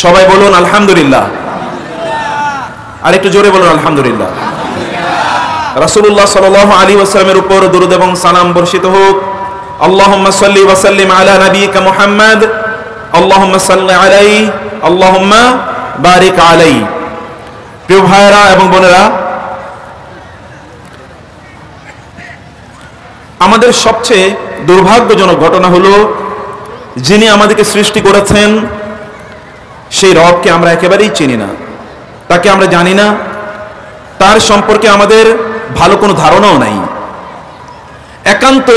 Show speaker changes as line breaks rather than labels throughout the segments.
সবাই বলুন আলহামদুলিল্লাহ। আর একটু জোরে বলুন আলহামদুলিল্লাহ। রাসূলুল্লাহ সাল্লাল্লাহু আলাইহি ওয়াসাল্লামের উপর দরুদ এবং সালাম বর্ষিত হোক। আল্লাহুম্মা সাল্লি ওয়া সাল্লিম আলা নাবিয়িকা মুহাম্মদ, আল্লাহুম্মা সাল্লি আলাইহি, আল্লাহুম্মা বারিক আলাইহি। প্রিয় ভাইরা এবং বোনেরা, আমাদের সবচেয়ে দুর্ভাগ্যজনক ঘটনা হলো, যিনি আমাদেরকে সৃষ্টি করেছেন সেই রবকে আমরা একেবারেই চিনি না, তাকে আমরা জানি না, তার সম্পর্কে আমাদের ভালো কোনো ধারণাও নাই। একান্ত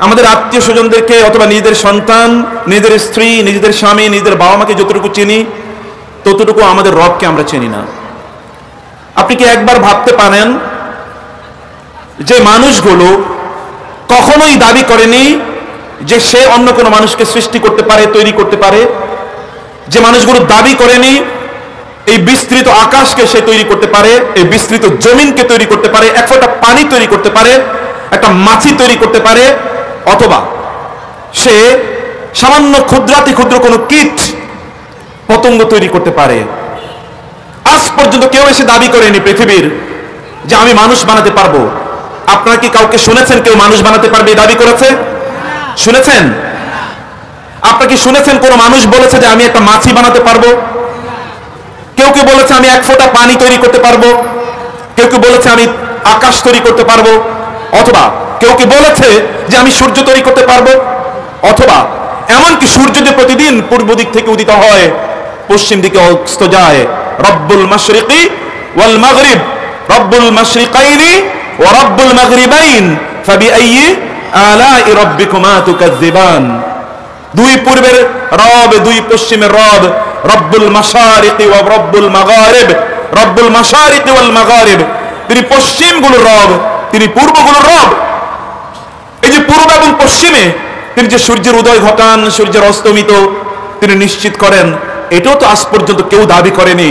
আমাদের আত্মীয় স্বজনদেরকে অথবা নিজেদের সন্তান, নিজেদের স্ত্রী, নিজেদের স্বামী, নিজেদের বাবা মাকে যতটুকু চিনি ততটুকু আমাদের রবকে আমরা চিনি না। আপনি কি একবার ভাবতে পারেন যে মানুষগুলো কখনোই দাবি করেনি যে সে অন্য কোনো মানুষকে সৃষ্টি করতে পারে, তৈরি করতে পারে? যে মানুষগুলো দাবি করেনি এই বিস্তৃত আকাশকে সে তৈরি করতে পারে, এই বিস্তৃত জমিনকে তৈরি করতে পারে, এক ফোঁটা পানি তৈরি করতে পারে, একটা মাছি তৈরি করতে পারে, অথবা সে সামান্য ক্ষুদ্রাতি ক্ষুদ্র কোনো কীট পতঙ্গ তৈরি করতে পারে। আজ পর্যন্ত কেউ এসে দাবি করেনি পৃথিবীর যে আমি মানুষ বানাতে পারবো। আপনারা কি কাউকে শুনেছেন কেউ মানুষ বানাতে পারবে এই দাবি করেছে? শুনেছেন? আপনারা কি শুনেছেন কোন মানুষ বলেছে যে আমি একটা মাছি বানাতে পারবো? কেউ কেউ বলেছে আমি এক ফোঁটা পানি তৈরি করতে পারবো, কেউ কেউ বলেছে আমি আকাশ তৈরি করতে পারবো, অথবা কেউ কেউ বলেছে যে আমি সূর্য তৈরি করতে পারবো, অথবা এমনকি সূর্য যে প্রতিদিন পূর্ব দিক থেকে উদিত হয়, পশ্চিম দিকে অস্ত যায়। রব্বুল মাশরিকি ওয়াল মাগরিব, রব্বুল মাশরিকাইনি ওয়া রব্বুল মাগরিবাইন ফাবিআইয়ি আলাই রাব্বিকুমা তুকাজ্জিবান। দুই পূর্বের রব, দুই পশ্চিমের রব, রব্বুল মাশারিকি ওয়া রব্বুল মাগারিব, রব্বুল মাশারিকি ওয়াল মাগারিব। তিনি পশ্চিমগুলোর রব, তিনি পূর্বগুলোর রব। এই যে পূর্ব এবং পশ্চিমে তিনি যে সূর্যের উদয় ঘটান, সূর্যের অস্তমিত তিনি নিশ্চিত করেন, এটাও তো আজ পর্যন্ত কেউ দাবি করেনি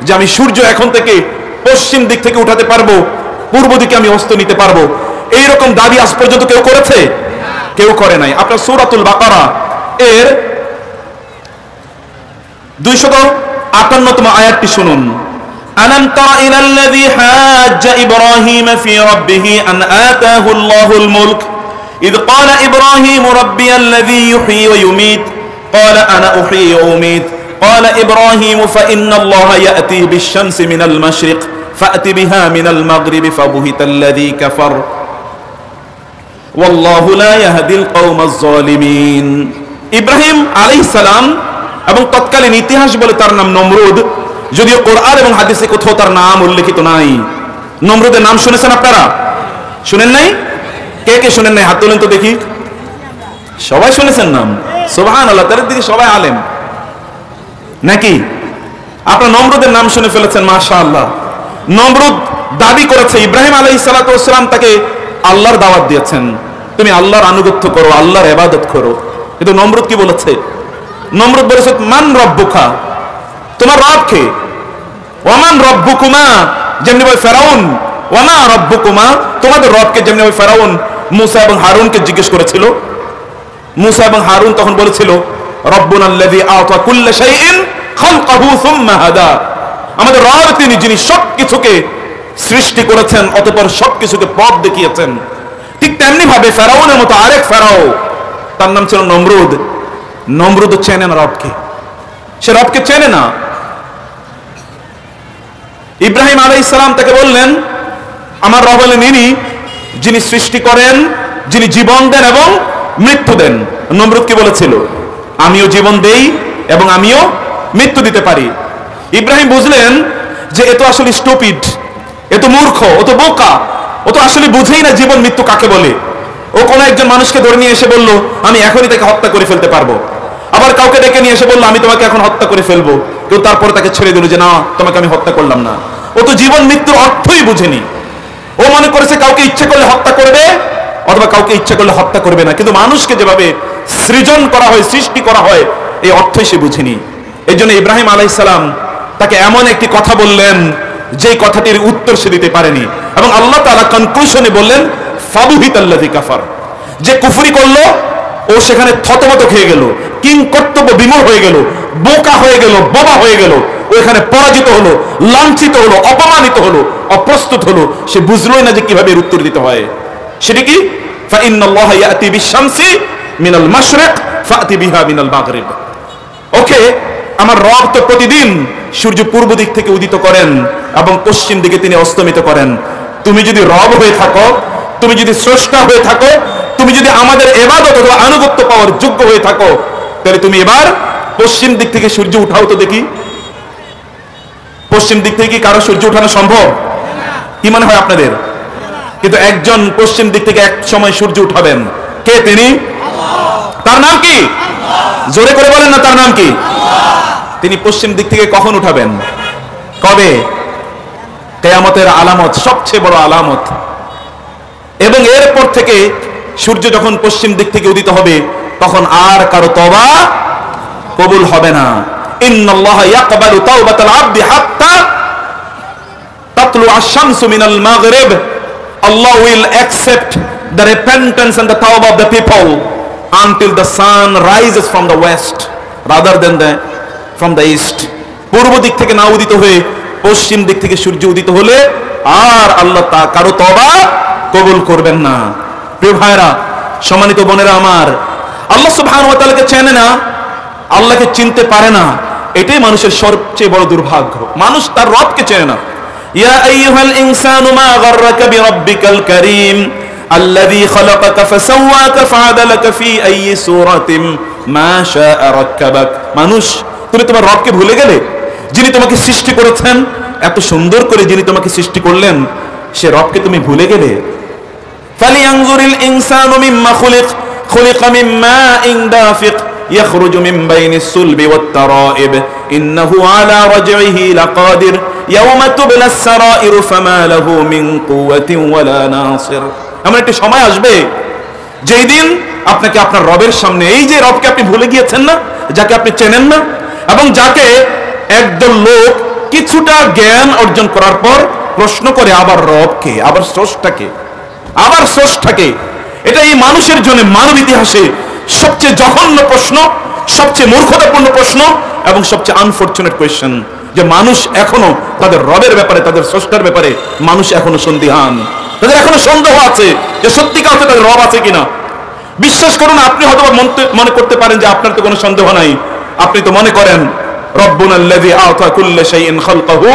যে আমি সূর্য এখন থেকে পশ্চিম দিক থেকে উঠাতে পারবো, পূর্ব দিকে আমি অস্ত নিতে পারবো। এইরকম দাবি আজ পর্যন্ত কেউ করেছে? কেউ করে নাই। আপনার সূরাতুল বাকারা এর 258তম আয়াতটি শুনুন। আলাম তারা ইলাল্লাযী হাজ্জা ইব্রাহিম ফি রাব্বিহি আন আতাহু আল্লাহুল মুলক ইয ক্বালা ইব্রাহিম রাব্বিয়াল্লাযী ইউহয়ী ওয়া ইউমীত ক্বালা আনা উহয়ী ওয়া উমীত ক্বালা ইব্রাহিম ফাইন্নাল্লাহা ইয়াতি বিশ-শামসি মিনাল মাশরিক ফাأতি বিহা মিনাল মাগরিবি ফাবুহিতাল্লাযী কাফার ওয়াল্লাহু লা ইয়াহদিল কওমাজ যালিমিন। ইব্রাহিম আলাইহিস সালাম এবং তৎকালীন ইতিহাস বলে তার নাম নমরুদ, যদিও কোরআন এবং হাদিসে কোথাও তার নাম উল্লেখিত নাই। নমরুদের নাম শুনেছেন আপনারা? শুনেন নাই? কে কে শুনেন নাই? হাত তোলেন তো দেখি। সবাই শুনেছেন নাম? সুবহানাল্লাহ, তার দিকে সবাই আলেম নাকি? আপনারা নমরুদের নাম শুনে ফেলেছেন, মাশাআল্লাহ। নমরুদ দাবি করেছে ইব্রাহিম আলাইহিস সালাতু ওয়াস সালাম তাকে আল্লাহর দাওয়াত দিয়েছেন, তুমি আল্লাহর আনুগত্য করো, আল্লাহর ইবাদত করো। কিন্তু নমরুদ কি বলেছে? নমরুদ বলেছে মান রব্বুকা, তোমার রব কে? ওয়ামান রব্বুকুমা, যেমনি বলে ফেরাউন ওয়ামা রব্বুকুমা, তোমাদের রবকে, যেমনি বলে ফেরাউন মুসা এবং হারুনকে জিজ্ঞেস করেছিল। মুসা এবং হারুন তখন বলেছিল রব্বুনাল্লাযী আতা কুল্লা শাইইন খালকাহু সুম্মা হাদা, আমাদের রব তিনি যিনি সবকিছুকে সৃষ্টি করেছেন অতঃপর সবকিছুকে পথ দেখিয়েছেন। ঠিক তেমনি ভাবে ফেরাউনের মতো আরেক ফেরাও, তার নাম ছিল নমরুদ। নমরুদ চেনে না রবকে, সে রবকে চেনে না। ইব্রাহিম আলাইহিস সালাম তাকে বললেন আমার রব হলেন ইনি যিনি সৃষ্টি করেন, যিনি জীবন দেন এবং মৃত্যু দেন। নমরুদ কি বলেছিল? আমিও জীবন দেই এবং আমিও মৃত্যু দিতে পারি। ইব্রাহিম বুঝলেন যে এ তো আসলে স্টুপিড, এ তো মূর্খ, ও তো বোকা, ও তো আসলে বুঝেই না জীবন মৃত্যু কাকে বলে। ও কোনো একজন মানুষকে ধরে নিয়ে এসে বলল আমি এখনই তাকে হত্যা করে ফেলতে পারবো, আবার কাউকে ডেকে নিয়ে এসে বললো আমি তোমাকে এখন হত্যা করে ফেলবো, কেউ তারপরে তাকে ছেড়ে দিল যে না তোমাকে আমি হত্যা করলাম না। ও তো জীবন মৃত্যুর অর্থই বুঝেনি। ও মনে করেছে কাউকে ইচ্ছে করলে হত্যা করবে অথবা কাউকে ইচ্ছে করলে হত্যা করবে না, কিন্তু মানুষকে যেভাবে সৃজন করা হয়, সৃষ্টি করা হয়, এই অর্থই সে বুঝেনি। এই জন্য ইব্রাহিম আলাইহিস সালাম তাকে এমন একটি কথা বললেন যে কথাটির উত্তর সে দিতে পারেনি, এবং আল্লাহ তাআলা কনক্লুশনে বললেন ফাবুহিতাল্লাযী কাফার, যে কুফরি করলো ও সেখানে থতমত খেয়ে গেল, কিং কর্তব্য বিমূঢ় হয়ে গেল, বোকা হয়ে গেল, বোবা হয়ে গেল। ও এখানে পরাজিত হলো, লাঞ্ছিত হলো, অপমানিত হলো, অপ্রস্তুত হলো। সে বুঝলোই না যে কিভাবে এর উত্তর দিতে হয়। সেটা কি? ফাইন্নাল্লাহা ইয়াতি বিশ-শামসি মিনাল মাশরিক ফাতি বিহা মিনাল মাগরিব। ওকে, আমার রব তো প্রতিদিন সূর্য পূর্ব দিক থেকে উদিত করেন এবং পশ্চিম দিকে তিনি অস্তমিত করেন। তুমি যদি রব হয়ে থাকো, তুমি যদি স্রষ্টা হয়ে থাকো, তুমি যদি আমাদের ইবাদত অথবা আনুগত্য পাওয়ার যোগ্য হয়ে থাকো, তাহলে তুমি এবার পশ্চিম দিক থেকে সূর্য উঠাও তো দেখি। পশ্চিম দিক থেকে কি কারো সূর্য উঠানো সম্ভব? কি মনে হয় আপনাদের? কিন্তু একজন পশ্চিম দিক থেকে এক সময় সূর্য উঠাবেন। কে তিনি? তার নাম কি? জোরে করে বলেন না, তার নাম কি? তিনি পশ্চিম দিক থেকে কখন উঠাবেন? কবে? কিয়ামতের আলামত, সবচেয়ে বড় আলামত। এবং এরপর থেকে সূর্য যখন পশ্চিম দিক থেকে উদিত হবে, তখন আর কারো তওবা কবুল হবে না। ইন্নাল্লাহা ইয়াকবালু তাওবাতাল আবদি হাত্তা তাতলু আশ-শামসু মিনাল মাগরিব। Allah will accept the repentance and the tawbah of the people until the sun rises from the west rather than from the east. পূর্ব দিক থেকে না উদিত হয়ে পশ্চিম দিক থেকে সূর্য উদিত হলে আর আল্লাহ তা কারো তওবা কবুল করবেন না। প্রিয় ভাইরা, সম্মানিত বোনেরা আমার, আল্লাহ সুবহানাহু ওয়া তাআলাকে চেনে না, আল্লাহকে চিনতে পারে না, এটাই মানুষের সবচেয়ে বড় দুর্ভাগ্য। মানুষ তার রবকে চেনে না। ইয়া আইয়ুহাল ইনসানু মা গাররাকা বিরাব্বিকাল কারীম আল্লাযী খালাকাকা ফাসাওয়াকা ফাআদালাকা ফি আইয়ি সূরাতিন মা শাআ রাক্কাবাক। মানুষ, তুমি তোমার রবকে ভুলে গেলে? যিনি তোমাকে সৃষ্টি করেছেন, এত সুন্দর করে যিনি তোমাকে সৃষ্টি করলেন, সে রবকে তুমি ভুলে গেলে? ফালিয়ানজুরিল ইনসানু মিম্মা খুলিকা মিন মাইন দাফিক يخرج من بين الصلب والترائب إنه على رجعه لقادر يوم تبلى السرائر فما له من قوة ولا ناصر। এমন একটা সময় আসবে যেই দিন আপনাকে আপনার রবের সামনে, এই যে রবকে আপনি ভুলে গিয়েছেন না, যাকে আপনি চেনেন না, এবং যাকে একদল লোক কিছুটা জ্ঞান অর্জন করার পর প্রশ্ন করে আবার রবকে, আবার স্রষ্টাকে, আবার স্রষ্টাকে। এটা এই মানুষের জন্য মানব ইতিহাসে সবচেয়ে জঘন্য প্রশ্ন, সবচেয়ে মূর্খতাপূর্ণ প্রশ্ন এবং সবচেয়ে আনফরচুনেট কোয়েশ্চেন, যে মানুষ এখনো তাদের রবের ব্যাপারে, তাদের স্রষ্টার ব্যাপারে মানুষ এখনো সন্দিহান। তাদের এখনো সন্দেহ আছে যে সত্যিকার অর্থে তাদের রব আছে কিনা। বিশ্বাস করুন, আপনি হয়তো মনে করতে পারেন যে আপনার তো কোনো সন্দেহ নাই, আপনি তো মনে করেন রব্বুনাল্লাযী আ'তা কুল্লা শাইইন খালকাহু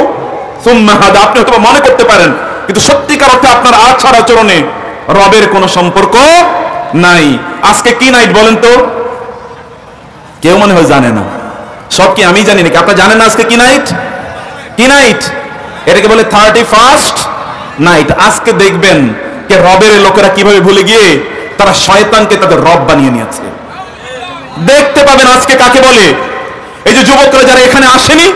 সুম্মা হাদা, আপনি হয়তো মনে করতে পারেন, কিন্তু সত্যিকার অর্থে আপনার আচার আচরণে রবের কোনো সম্পর্ক নাই। আজকে কি নাইট বলেন তো? কেউ মনে হয় জানে না। সব কি আমি জানি নাকি? আপনারা জানেন না আজকে কি নাইট? কি নাইট? এটাকে বলে 31st নাইট। আজকে দেখবেন যে রবের লোকেরা কিভাবে ভুলে গিয়ে তারা শয়তানকে তাদের রব বানিয়ে নিয়েছে। দেখতে পাবেন আজকে কাকে বলে। এই যে যুবকরা যারা এখানে আসেনি,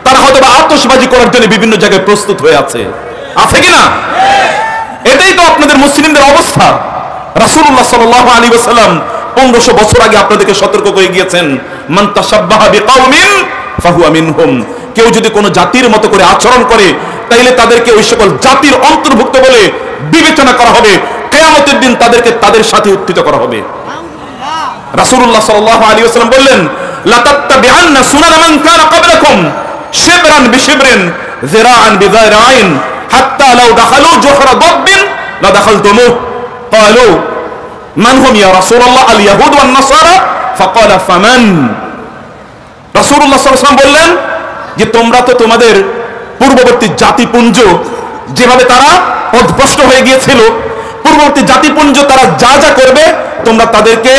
তারা হয়তো বা আতশবাজি করার জন্য বিভিন্ন জায়গায় প্রস্তুত হয়ে আছে কিনা? এটাই তো আপনাদের মুসলিমদের অবস্থা। রাসূলুল্লাহ সাল্লাল্লাহু আলাইহি ওয়াসাল্লাম 1500 বছর আগে আপনাদেরকে সতর্ক করে গিয়েছেন, মান তাশাব্বাহা বিকাউমিন ফাহুয়া মিনহুম। কেউ যদি কোনো জাতির মতো করে আচরণ করে, তাইলে তাদেরকে ওই সকল জাতির অন্তর্ভুক্ত বলে বিবেচনা করা হবে। কিয়ামতের দিন তাদেরকে তাদের সাথে উত্থিত করা হবে। রাসূলুল্লাহ সাল্লাল্লাহু আলাইহি ওয়াসাল্লাম বললেন, লা তাত্তাবিআন্না সুনানা মান কানা ক্বাবলাকুম শিবরান বিশিবরিন যিরাআন বিযিরাইন হাত্তা লাউ দাখালু জুহরা দাব্বিন লা দাখালতুমুহ। ক্বালু মান হুম ইয়া রাসূলুল্লাহ? আল ইয়াহুদ ওয়ান নাসারা। ফাকালা ফামান। রাসূলুল্লাহ সাল্লাল্লাহু আলাইহি ওয়াসাল্লাম বললেন যে তোমরা তো তোমাদের পূর্ববর্তী জাতিপুঞ্জ, যেভাবে তারা পথভ্রষ্ট হয়ে গিয়েছিল, পূর্ববর্তী জাতিপুঞ্জ তারা যা যা করবে, তোমরা তাদেরকে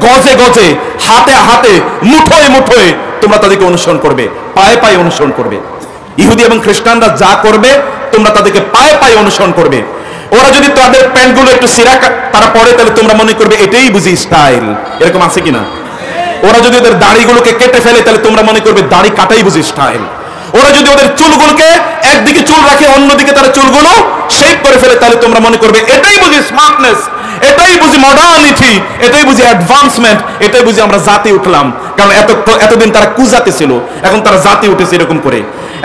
গজে গজে, হাতে হাতে, মুঠোয় মুঠোয় তোমরা তাদেরকে অনুসরণ করবে, পায়ে পায়ে অনুসরণ করবে। ইহুদি এবং খ্রিস্টানরা যা করবে, তোমরা তাদেরকে পায়ে পায়ে অনুসরণ করবে। ওরা যদি তাদের প্যান্টগুলো একটু সিরা তারা পরে, তাহলে তোমরা মনে করবে এটাই বুঝি স্টাইল। এরকম আছে কিনা? ওরা যদি ওদের দাড়িগুলোকে কেটে ফেলে, তাহলে তোমরা মনে করবে দাড়ি কাটাই বুঝি স্টাইল। ওরা যদি ওদের চুলগুলোকে একদিকে চুল রাখে, অন্যদিকে তারা চুলগুলো শেপ করে ফেলে, তাহলে তোমরা মনে করবে এটাই বুঝি স্মার্টনেস, এটাই বুঝি মডার্নিটি, এটাই বুঝি অ্যাডভান্সমেন্ট, এটাই বুঝি আমরা জাতি উঠলাম। কারণ এতদিন তারা কুজাতে ছিল, এখন তারা জাতি উঠেছে এরকম করে।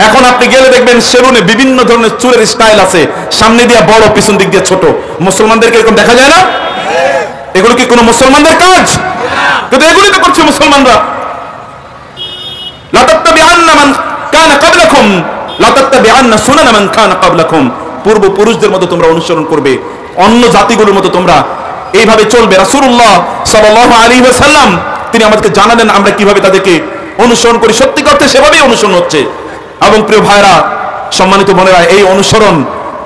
এখন আপনি গেলে দেখবেন সেলুনে বিভিন্ন ধরনের চুলের স্টাইল আছে, সামনে দিয়ে বড়, পিছন দিক দিয়ে ছোট। মুসলমানদেরকে এরকম দেখা যায় না? এগুলো কি কোনো মুসলমানদের কাজ? কিন্তু এগুলি তো করছে মুসলমানরা। লা তাত্তাবিআন্না মান কানা ক্বাবলাকুম লা তাত্তাবিআন্না সুনানা মান কানা ক্বাবলাকুম, পূর্বপুরুষদের মতো তোমরা অনুসরণ করবে, অন্য জাতিগুলোর মতো তোমরা এইভাবে চলবে। রাসূলুল্লাহ সাল্লাল্লাহু আলাইহি ওয়াসাল্লাম তিনি আমাদেরকে জানালেন আমরা কিভাবে তাদেরকে অনুসরণ করি, সত্যি করতে সেভাবেই অনুসরণ হচ্ছে। এবং প্রিয় ভাইরা, সম্মানিত বোনেরা, এই অনুসরণ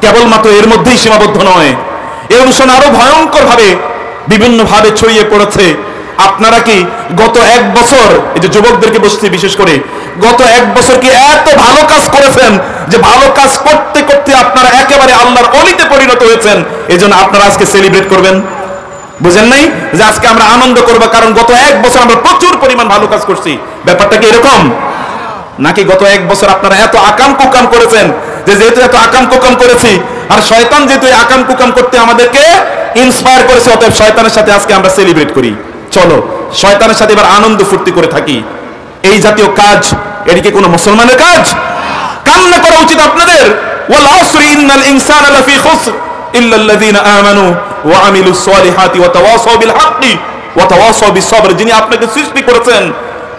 কেবলমাত্র এর মধ্যেই সীমাবদ্ধ নয়, এই অনুসরণ আরো ভয়ঙ্কর ভাবে বিভিন্ন ভাবে ছড়িয়ে পড়েছে। আপনারা কি গত এক বছর, এই যে যুবকদেরকে বসতে বিশেষ করে, গত এক বছর কি এত ভালো কাজ করেছেন যে ভালো কাজ করতে করতে আপনারা একেবারে আল্লাহর অলিতে পরিণত হয়েছেন, এজন্য আপনারা আজকে সেলিব্রেট করবেন? বুঝেন নাই যে আজকে আমরা আনন্দ করবো কারণ গত এক বছর আমরা প্রচুর পরিমাণ ভালো কাজ করছি? ব্যাপারটা কি এরকম? নাকি গত এক বছর আপনারা এত আকাম কুকাম করেছেন যে যেহেতু এত আকাম কুকাম করেছি আর শয়তান যেহেতু এই আকাম কুকাম করতে আমাদেরকে ইন্সপায়ার করেছে, অতএব শয়তানের সাথে আজকে আমরা সেলিব্রেট করি, চলো শয়তানের সাথে এবার আনন্দ ফুর্তি করে থাকি। এই জাতীয় কাজ, এদিকে কোনো মুসলমানের কাজ? কান্না করা উচিত আপনাদের। ওয়াল আসরি ইন্নাল ইনসানা লাফি খুসর ইল্লাল্লাযীনা আমানু ওয়া আমিলুস সালিহাতি ওয়া তাওয়াসাউ বিল হাক্কি ওয়া তাওয়াসাউ বিস সবর। যিনি আপনাকে সৃষ্টি করেছেন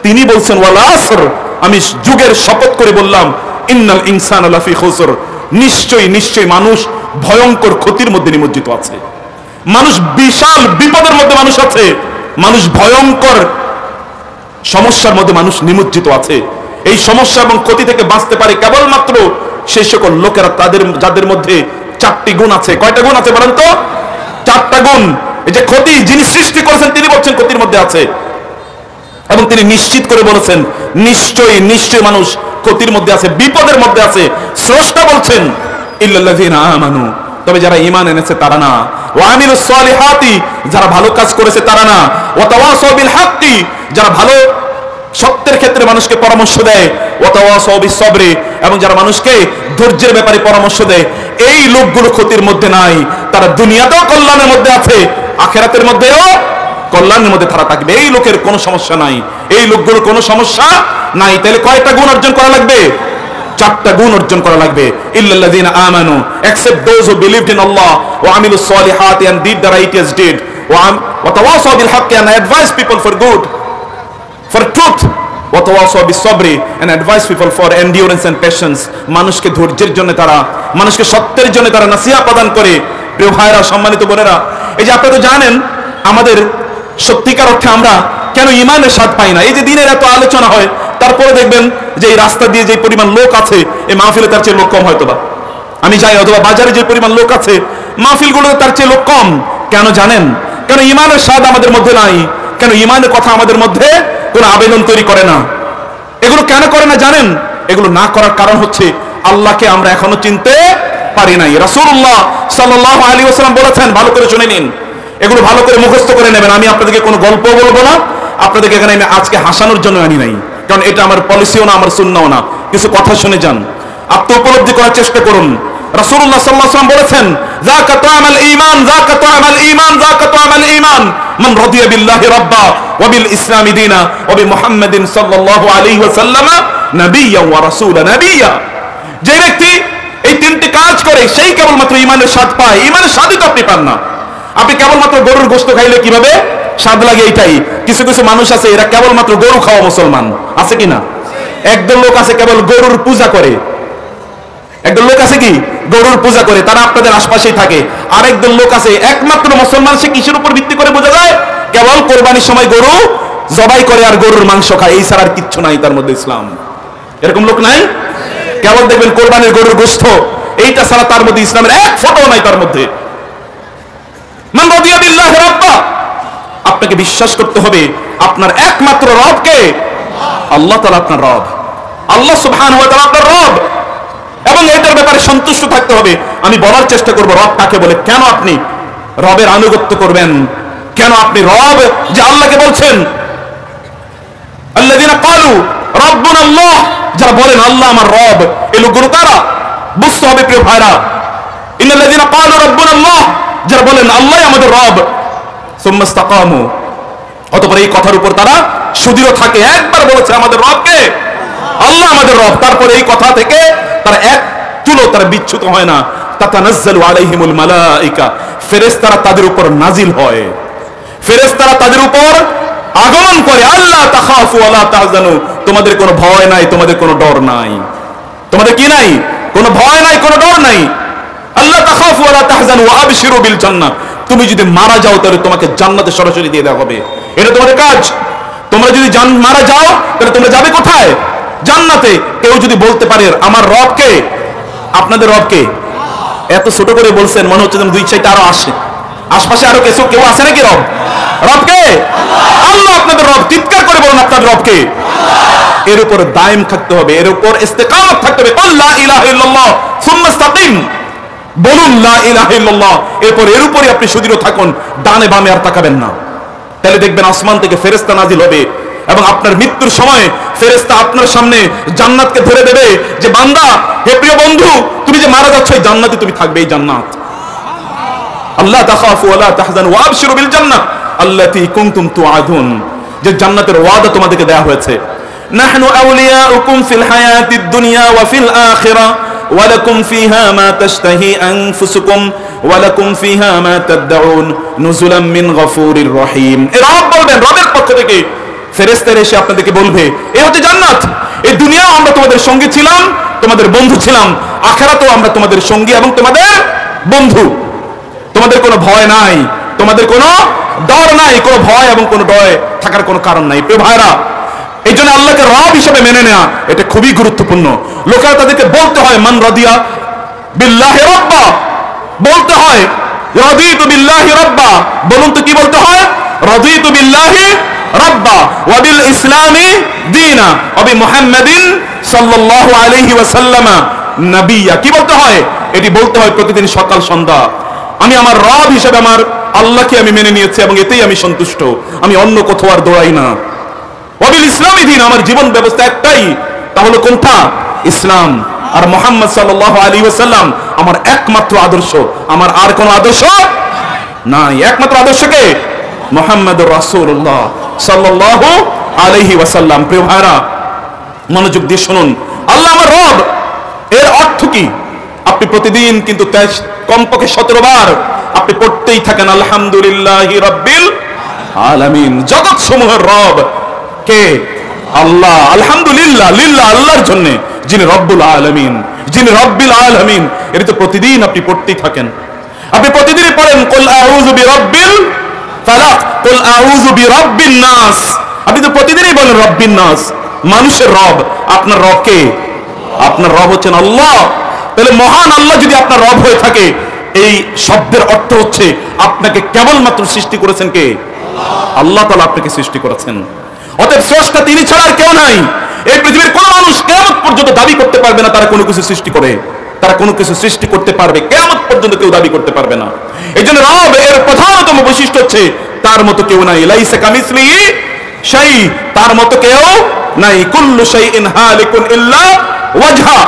তিনি বলছেন ওয়াল আসর, আমি যুগের শপথ করে বললাম, ইন্নাল ইনসানা লাফি খুসর, নিশ্চয়ই নিশ্চয়ই মানুষ ভয়ঙ্কর ক্ষতির মধ্যে নিমজ্জিত আছে, মানুষ বিশাল বিপদের মধ্যে মানুষ আছে, মানুষ ভয়ঙ্কর সমস্যার মধ্যে মানুষ নিমজ্জিত আছে। এই সমস্যা এবং ক্ষতি থেকে বাঁচতে পারে কেবলমাত্র সেই সকল লোকেরা যাদের মধ্যে চারটি গুণ আছে। কয়টা গুণ আছে বলেন তো? চারটা গুণ। এই যে ক্ষতি যিনি সৃষ্টি করেছেন তিনি বলছেন ক্ষতির মধ্যে আছে, এবং তিনি নিশ্চিত করে বলেছেন নিশ্চয়ই নিশ্চয়ই মানুষ ক্ষতির মধ্যে আছে, বিপদের মধ্যে আছে। স্রষ্টা বলছেন ইল্লাল্লাযীনা আমানু, তবে যারা ঈমান এনেছে তারা না, ওয়া আমিলুস সালিহাতি, যারা ভালো কাজ করেছে তারা না, ওয়া তাওয়াসাউ বিল হাক্কি, যারা ভালো সত্যের ক্ষেত্রে মানুষকে পরামর্শ দেয়, ওয়া তাওয়াসাউ বিস সবরি, এবং যারা মানুষকে ধৈর্যের ব্যাপারে পরামর্শ দেয়, এই লোকগুলো ক্ষতির মধ্যে নাই। তারা দুনিয়াতেও কল্যাণের মধ্যে আছে, আখিরাতের মধ্যেও কল্যাণের মধ্যে তারা থাকবে। এই লোকের কোনো সমস্যা নাই, এই লোকগুলোর কোনো সমস্যা নাই। তাহলে কয়টা গুণ অর্জন করা লাগবে? চারটা গুণ অর্জন করা লাগবে। ইল্লাল্লাযীনা আমানু, except those who believed in Allah wa amilus salihati and did the righteous deed wa tawasaw bil haqqi and advised people for good, for truth, wa tawasaw bis sabri and advised people for endurance and patience। মানুষকে ধৈর্যের জন্য তারা, মানুষকে সত্যের জন্য তারা নসিহত প্রদান করে। প্রিয় ভাইরা, সম্মানিত বোনেরা, এই যে আপনারা তো জানেন আমাদের সত্যিকার অর্থে আমরা কেন ঈমানের স্বাদ পাই না। এই যে দিনের এত আলোচনা হয়, তারপরে দেখবেন যে এই রাস্তা দিয়ে যে পরিমাণ লোক আছে, এই মাহফিলে তার চেয়ে লোক কম হয়তো বা আমি যাই, অথবা বাজারে যে পরিমাণ লোক আছে মাহফিলগুলোতে তার চেয়ে লোক কম। কেন জানেন? কেন ঈমানের স্বাদ আমাদের মধ্যে নাই, কেন ঈমানের কথা আমাদের মধ্যে কোনো আবেদন তৈরি করে না। এগুলো কেন করে না জানেন? এগুলো না করার কারণ হচ্ছে আল্লাহকে আমরা এখনো চিনতে পারি নাই। রাসূলুল্লাহ সাল্লাল্লাহু আলাইহি ওয়াসাল্লাম বলেছেন, ভালো করে শুনে নিন, এগুলো ভালো করে মুখস্থ করে নেবেন। আমি আপনাদেরকে কোনো গল্প বলবো না, আপনাদেরকে এখানে আমি আজকে হাসানোর জন্য আনি নাই, কারণ এটা আমার পলিসিও না, আমার সুন্নাও না। কিছু কথা শুনে যান, আত্ম উপলব্ধি করার চেষ্টা করুন। রাসূলুল্লাহ সাল্লাল্লাহু আলাইহি ওয়াসাল্লাম বলেছেন, যাকা তা'মাল ঈমান, যাকা তা'মাল ঈমান, যাকা তা'মাল ঈমান, মান রাদিয়া বিল্লাহি রাব্বা ওয়া বিল ইসলামি দীনা ওয়া বি মুহাম্মাদিন সাল্লাল্লাহু আলাইহি ওয়াসাল্লাম নাবিয়্যা ওয়া রাসূলা নাবিয়্যা। যে ব্যক্তি এই তিনটি কাজ করে সেই কেবলমাত্র ঈমানের স্বাদ পায়। ঈমানের স্বাদই তো আপনি পান না। আপনি কেবলমাত্র গরুর গোশত খাইলে কিভাবে স্বাদ লাগে এইটাই। কিছু কিছু মানুষ আছে এরা কেবলমাত্র গরু খাওয়া মুসলমান, আছে কিনা? একদল লোক আছে কেবল গরুর পূজা করে, একদল লোক আছে কি গরুর পূজা করে, তারা আপনাদের আশপাশেই থাকে। আরেকদল লোক আছে একমাত্র মুসলমান, সে কিসের উপর ভিত্তি করে বোঝা যায়? কেবল কোরবানির সময় গরু জবাই করে আর গরুর মাংস খায়, এই ছাড়া আর কিচ্ছু নাই তার মধ্যে ইসলাম। এরকম লোক নাই? কেবল দেখবেন কোরবানির গরুর গোশত, এইটা ছাড়া তার মধ্যে ইসলামের এক ফটো নাই তার মধ্যে। মান রাদিয়া বিল্লাহি রাব্বা, আপনাকে বিশ্বাস করতে হবে আপনার একমাত্র রবকে, আল্লাহ তাআলা আপনার রব, আল্লাহ সুবহানাহু ওয়া তাআলা আপনার রব, এবং এটার ব্যাপারে সন্তুষ্ট থাকতে হবে। আমি বলার চেষ্টা করব রব কাকে বলে, কেন আপনি রবের আনুগত্য করবেন, কেন আপনি রব যে আল্লাহকে বলছেন আল্লাযীনা ক্বালু রাব্বুনা আল্লাহ, যারা বলেন আল্লাহ আমার রব, এই লোকগুলো কারা? বুঝতে হবে প্রিয় ভাইরা। ইন্নাল্লাযীনা ক্বালু রাব্বুনা আল্লাহ, যারা বলেন আল্লাহই আমাদের রব, সুম্মা ইসতাকামু, অতঃপর এই কথার উপর তারা সুদৃঢ় থাকে। একবার বলেছে আমাদের রবকে, আল্লাহ আমাদের রব, তারপর এই কথা থেকে তারা এক চুলো তারা বিচ্যুত হয় না। তাতানাজ্জালু আলাইহিমুল মালাইকা, ফেরেশতারা তাদের উপর নাজিল হয়। ফেরেশতারা তাদের উপর আগমন করে, আল্লাহ তাখাফু ওয়ালা তাহজানু, তোমাদের কোনো ভয় নাই, তোমাদের কোনো ডর নাই। তোমাদের কি নাই? কোনো ভয় নাই, কোনো ডর নাই। আল্লাহ তাখাফু ওয়ালা তাহজানু ওয়া আবশিরু বিল জান্নাহ, তুমি যদি মারা যাও তাহলে তোমাকে জান্নাতে সরাসরি দিয়ে দেওয়া হবে, এটা তোমাদের কাজ। তোমরা যদি মারা যাও তাহলে তোমরা যাবে কোথায়? জান্নাতে। কেউ যদি বলতে পারে আমার রব কে, আপনাদের রব কে, এত ছোট করে বলছেন মনে হচ্ছে যেন দুই চারটা আরো আসে, আশপাশে আরো কেউ আছে নাকি? রব, রব কে? আল্লাহ আপনাদের রব। চিৎকার করে বলুন আপনাদের রব কে। এর উপর দায়েম থাকতে হবে, এর উপর ইস্তেকামত থাকতে হবে। লা ইলাহা ইল্লাল্লাহ সুম্মা ইসতাকিম, বলুন লা ইলাহা ইল্লাল্লাহ, এরপর এর উপরে আপনি সুদৃঢ় থাকুন, ডানে বামে আর তাকাবেন না। তাহলে দেখবেন আসমান থেকে ফেরেশতা নাজিল হবে এবং আপনার মৃত্যুর সময় ফেরেশতা আপনার সামনে জান্নাতকে ধরে দেবে যে বান্দা, হে প্রিয় বন্ধু, তুমি যে মারা যাচ্ছ এই জান্নাতে তুমি থাকবে, এই জান্নাত। আল্লাহ তাখাফু ওয়ালা তাহজানু ওয়া আবশিরু বিল জান্নাহ আল্লাতী কুনতুম তুআদুন, যে জান্নাতের ওয়াদা তোমাদেরকে দেয়া হয়েছে। নাহনু আউলিয়াউকুম ফিল হায়াতিদ দুনিয়া ওয়া ফিল আখিরাহ ওয়া লাকুম ফিহা মা তাশতাহি আনফুসুকুম ওয়া লাকুম ফিহা মা তাদউন নুজুলাম মিন গফুরির রহিম। রব বলবেন, রবের পক্ষ থেকে ফেরেশতারা এসে আপনাদেরকে বলবে এই হচ্ছে জান্নাত, এই দুনিয়াও আমরা তোমাদের সঙ্গী ছিলাম, তোমাদের বন্ধু ছিলাম, আখিরাতেও আমরা তোমাদের সঙ্গী এবং তোমাদের বন্ধু। তোমাদের কোনো ভয় নাই, তোমাদের কোনো ডর নাই, কোনো ভয় এবং কোনো ডর থাকার কোনো কারণ নাই। প্রিয় ভাইরা, এই জন্য আল্লাহকে রব হিসেবে মেনে নেওয়া এটা খুবই গুরুত্বপূর্ণ। লোকেরা তাদেরকে বলতে হয় মান রাদিয়া বিল্লাহি রাব্বা, বলতে হয় রাদিতু বিল্লাহি রাব্বা। বলুন তো কি বলতে হয়? রাদিতু বিল্লাহি রাব্বা ওয়া বিল ইসলামি দীনা ওয়া বি মুহাম্মাদিন সাল্লাল্লাহু আলাইহি ওয়াসাল্লাম নবিয়্যা। কি বলতে হয়? এটি বলতে হয় প্রতিদিন সকাল সন্ধ্যা, আমি আমার রব হিসেবে আমার আল্লাহকে আমি মেনে নিয়েছি এবং এতেই আমি সন্তুষ্ট, আমি অন্য কোথাও আর দৌড়াই না। ওয়াবিল ইসলামী দিন, আমার জীবন ব্যবস্থা একটাই, তাহলে কোনটা? ইসলাম। আর মুহাম্মদ সাল্লাল্লাহু আলাইহি ওয়াসাল্লাম আমার একমাত্র আদর্শ, আমার আর কোনো আদর্শ নাই। একমাত্র আদর্শ কে? মুহাম্মদুর রাসূলুল্লাহ সাল্লাল্লাহু আলাইহি ওয়াসাল্লাম। প্রিয় ভাইরা, মনোযোগ দিয়ে শুনুন, আল্লাহ আমার রব, এর অর্থ কি? আপনি প্রতিদিন কিন্তু কমপক্ষে 17 বার আপনি পড়তেই থাকেন আলহামদুলিল্লাহি রাব্বিল আলামিন। জগৎ সমূহের রব কে? আল্লাহ। আলহামদুলিল্লাহ, লিল্লাহ, আল্লাহর জন্য, যিনি রব্বুল আলামিন, যিনি রব্বিল আলামিন। এটা তো প্রতিদিন আপনি পড়তেই থাকেন। আপনি প্রতিদিনই পড়েন কুল আউযু বিরাব্বিল ফালাক, কুল আউযু বিরাব্বিন নাস। আপনি তো প্রতিদিনই বলেন রব্বিন নাস, মানুষের রব। আপনার রব কে? আপনার রব হচ্ছেন আল্লাহ। তাহলে মহান আল্লাহ যদি আপনার রব হয়ে থাকে, এই শব্দের অর্থ হচ্ছে আপনাকে কেবলমাত্র সৃষ্টি করেছেন কে? আল্লাহ তাআলা আপনাকে সৃষ্টি করেছেন। অতএব স্রষ্টা তিনি ছাড়া আর কেউ নাই। এই পৃথিবীর কোন মানুষ কিয়ামত পর্যন্ত দাবি করতে পারবে না তারা কোনো কিছু সৃষ্টি করে, তারা কোনো কিছু সৃষ্টি করতে পারবে, কিয়ামত পর্যন্ত কেউ দাবি করতে পারবে না। এই জন্য রব এর প্রধানতম বৈশিষ্ট্য হচ্ছে তার মতো কেউ নাই। লাইসা কামিসলিহি শাই, তার মতো কেউ নাই। কুল্লু শাইইন হালিকুন ইল্লা ওয়াজহা,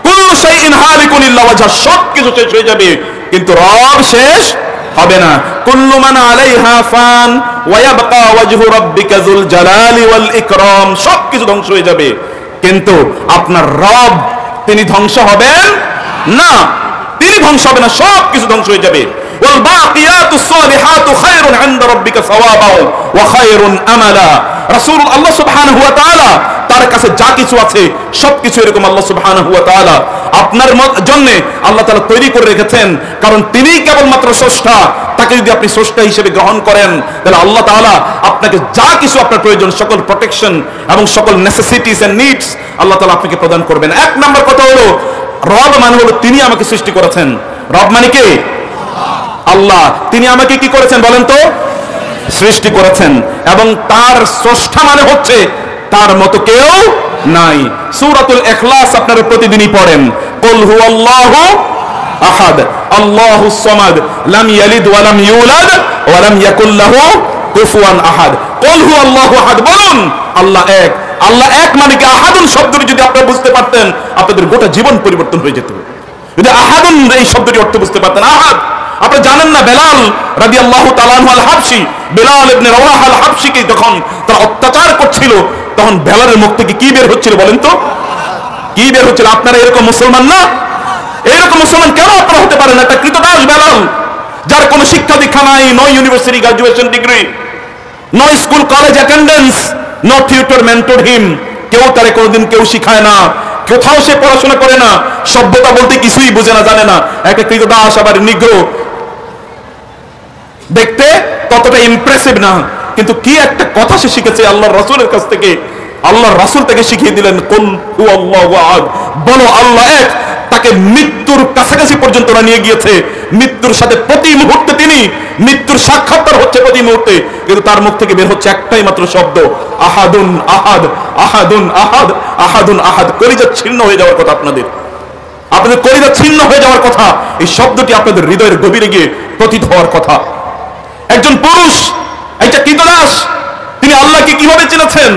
কুল্লু শাইইন হালিকুন ইল্লা ওয়াজহা, সব কিছু শেষ হয়ে যাবে কিন্তু রব শেষ হবে না। কুল্লু মান আলাইহা ফান ওয়া ইয়াবকা ওয়াজহু রাব্বিকা যুল জালালি ওয়াল ইকরাম, সব কিছু ধ্বংস হয়ে যাবে কিন্তু আপনার রব তিনি ধ্বংস হবেন না, তিনি ধ্বংস হবে না, সব কিছু ধ্বংস হয়ে যাবে। ওয়াল বাকিয়াতুস সালিহাতু খায়রুন ইনদা রাব্বিকা সাওয়াবাও ওয়া খায়রুন আমালা। রাসূল আল্লাহ সুবহানাহু ওয়া তাআলা তার কাছে যা কিছু আছে সবকিছু এরকম আল্লাহ সুবহানাহু ওয়া তাআলা আপনার জন্য আল্লাহ তাআলা তৈরি করে রেখেছেন, কারণ তিনিই কেবলমাত্র স্রষ্টা। তাকে যদি আপনি স্রষ্টা হিসেবে গ্রহণ করেন তাহলে আল্লাহ তাআলা আপনাকে যা কিছু আপনার প্রয়োজন, সকল প্রোটেকশন এবং সকল নেসেসিটিস এন্ড নিডস আল্লাহ তাআলা আপনাকে প্রদান করবেন। এক নম্বর কথা হলো রব মানে হলো তিনি আমাকে সৃষ্টি করেছেন। রব মানে কে? আল্লাহ। তিনি আমাকে কি করেছেন বলেন তো? সৃষ্টি করেছেন। এবং তার স্রষ্টা মানে হচ্ছে তার মতো কেউ নাই। সূরাতুল ইখলাস আপনারা প্রতিদিনই পড়েন, কুল হুয়াল্লাহু আহাদ আল্লাহুস সামাদ লাম ইয়ালিদ ওয়া লাম ইউলাদ ওয়া লাম ইয়াকুল লাহু কুফুয়ান আহাদ। কুল হুয়াল্লাহু আহাদ, বলুন আল্লাহ এক। আল্লাহ এক মানে কি? আহাদুন শব্দটি যদি আপনারা বুঝতে পারতেন আপনাদের গোটা জীবন পরিবর্তন হয়ে যেত। যদি আহাদুন এই শব্দটি অর্থ বুঝতে পারতেন। আহাদ, আপনারা জানেন না বেলাল রাদিয়াল্লাহু তাআলা আনহু আল হাবশি, বেলাল ইবনে রাওয়াহ আল হাবশিকে যখন তারা অত্যাচার করছিল তখন বেলালের মুখ থেকে কি বের হচ্ছিল বলেন তো? কি বের হচ্ছিল? আপনারা এরকম মুসলমান না? এরকম মুসলমান কেন আপনারা হতে পারেন? একটা কৃতদাস বেলাল, যার কোনো শিক্ষা দীক্ষা নাই, no university graduation degree, no school college attendance, no tutor mentor him, কেউ তারে কোনোদিন কেউ শিখায় না, কোথাও সে পড়াশোনা করে না, সভ্যতা বলতে কিছুই বুঝে না, জানে না। একটা কৃতদাস আবার নিগ্রো, দেখতে ততটা ইমপ্রেসিভ না, কিন্তু কি একটা কথা সে শিখেছে আল্লাহর রাসূলের কাছ থেকে। আল্লাহর রাসূল তাকে শিখিয়ে দিলেন, কুল হুয়াল্লাহু আহাদ, বলো আল্লাহ এক। তাকে মৃত্যুর কাছাকাছি পর্যন্ত নিয়ে গিয়েছে, মৃত্যুর সাথে প্রতি মুহূর্তে তিনি, মৃত্যুর সাক্ষাৎকার হচ্ছে প্রতি মুহূর্তে, কিন্তু তার মুখ থেকে বের হচ্ছে একটাই মাত্র শব্দ, আহাদুন আহাদ, আহাদুন আহাদ, আহাদুন আহাদ। কলিজা ছিন্ন হয়ে যাওয়ার কথা আপনাদের, আপনাদের কলিজা ছিন্ন হয়ে যাওয়ার কথা। এই শব্দটি আপনাদের হৃদয়ের গভীরে গিয়ে প্রতীত হওয়ার কথা। একজন পুরুষ, একটা কৃতদাস, তিনি আল্লাহকে কিভাবে চিনেছেন?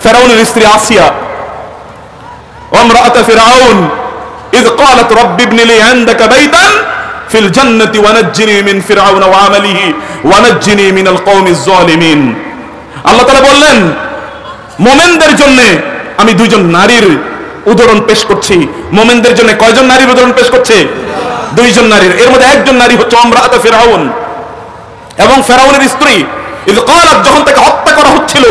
ফেরাউনের স্ত্রী আসিয়া, ওয়ামরাআত ফিরআউন ইয ক্বালাত রাব্বি ইবনি লি ইনদাকা বাইতান ফিল জান্নাতি ওয়ানাজ্জিনি মিন ফিরআউন ওয়া আমালিহি ওয়ানাজ্জিনি মিনাল কওমিজ জালিমিন। আল্লাহ তাআলা বললেন, মুমিনদের জন্য আমি দুইজন নারীর উদাহরণ পেশ করছি। মুমিনদের জন্য কয়জন নারীর উদাহরণ পেশ করছে? দুইজন নারীর। এর মধ্যে একজন নারী হচ্ছে ওয়ামরাআত ফিরআউন, এবং ফেরাউনের স্ত্রী। যখন তাকে হত্যা করা হচ্ছিল,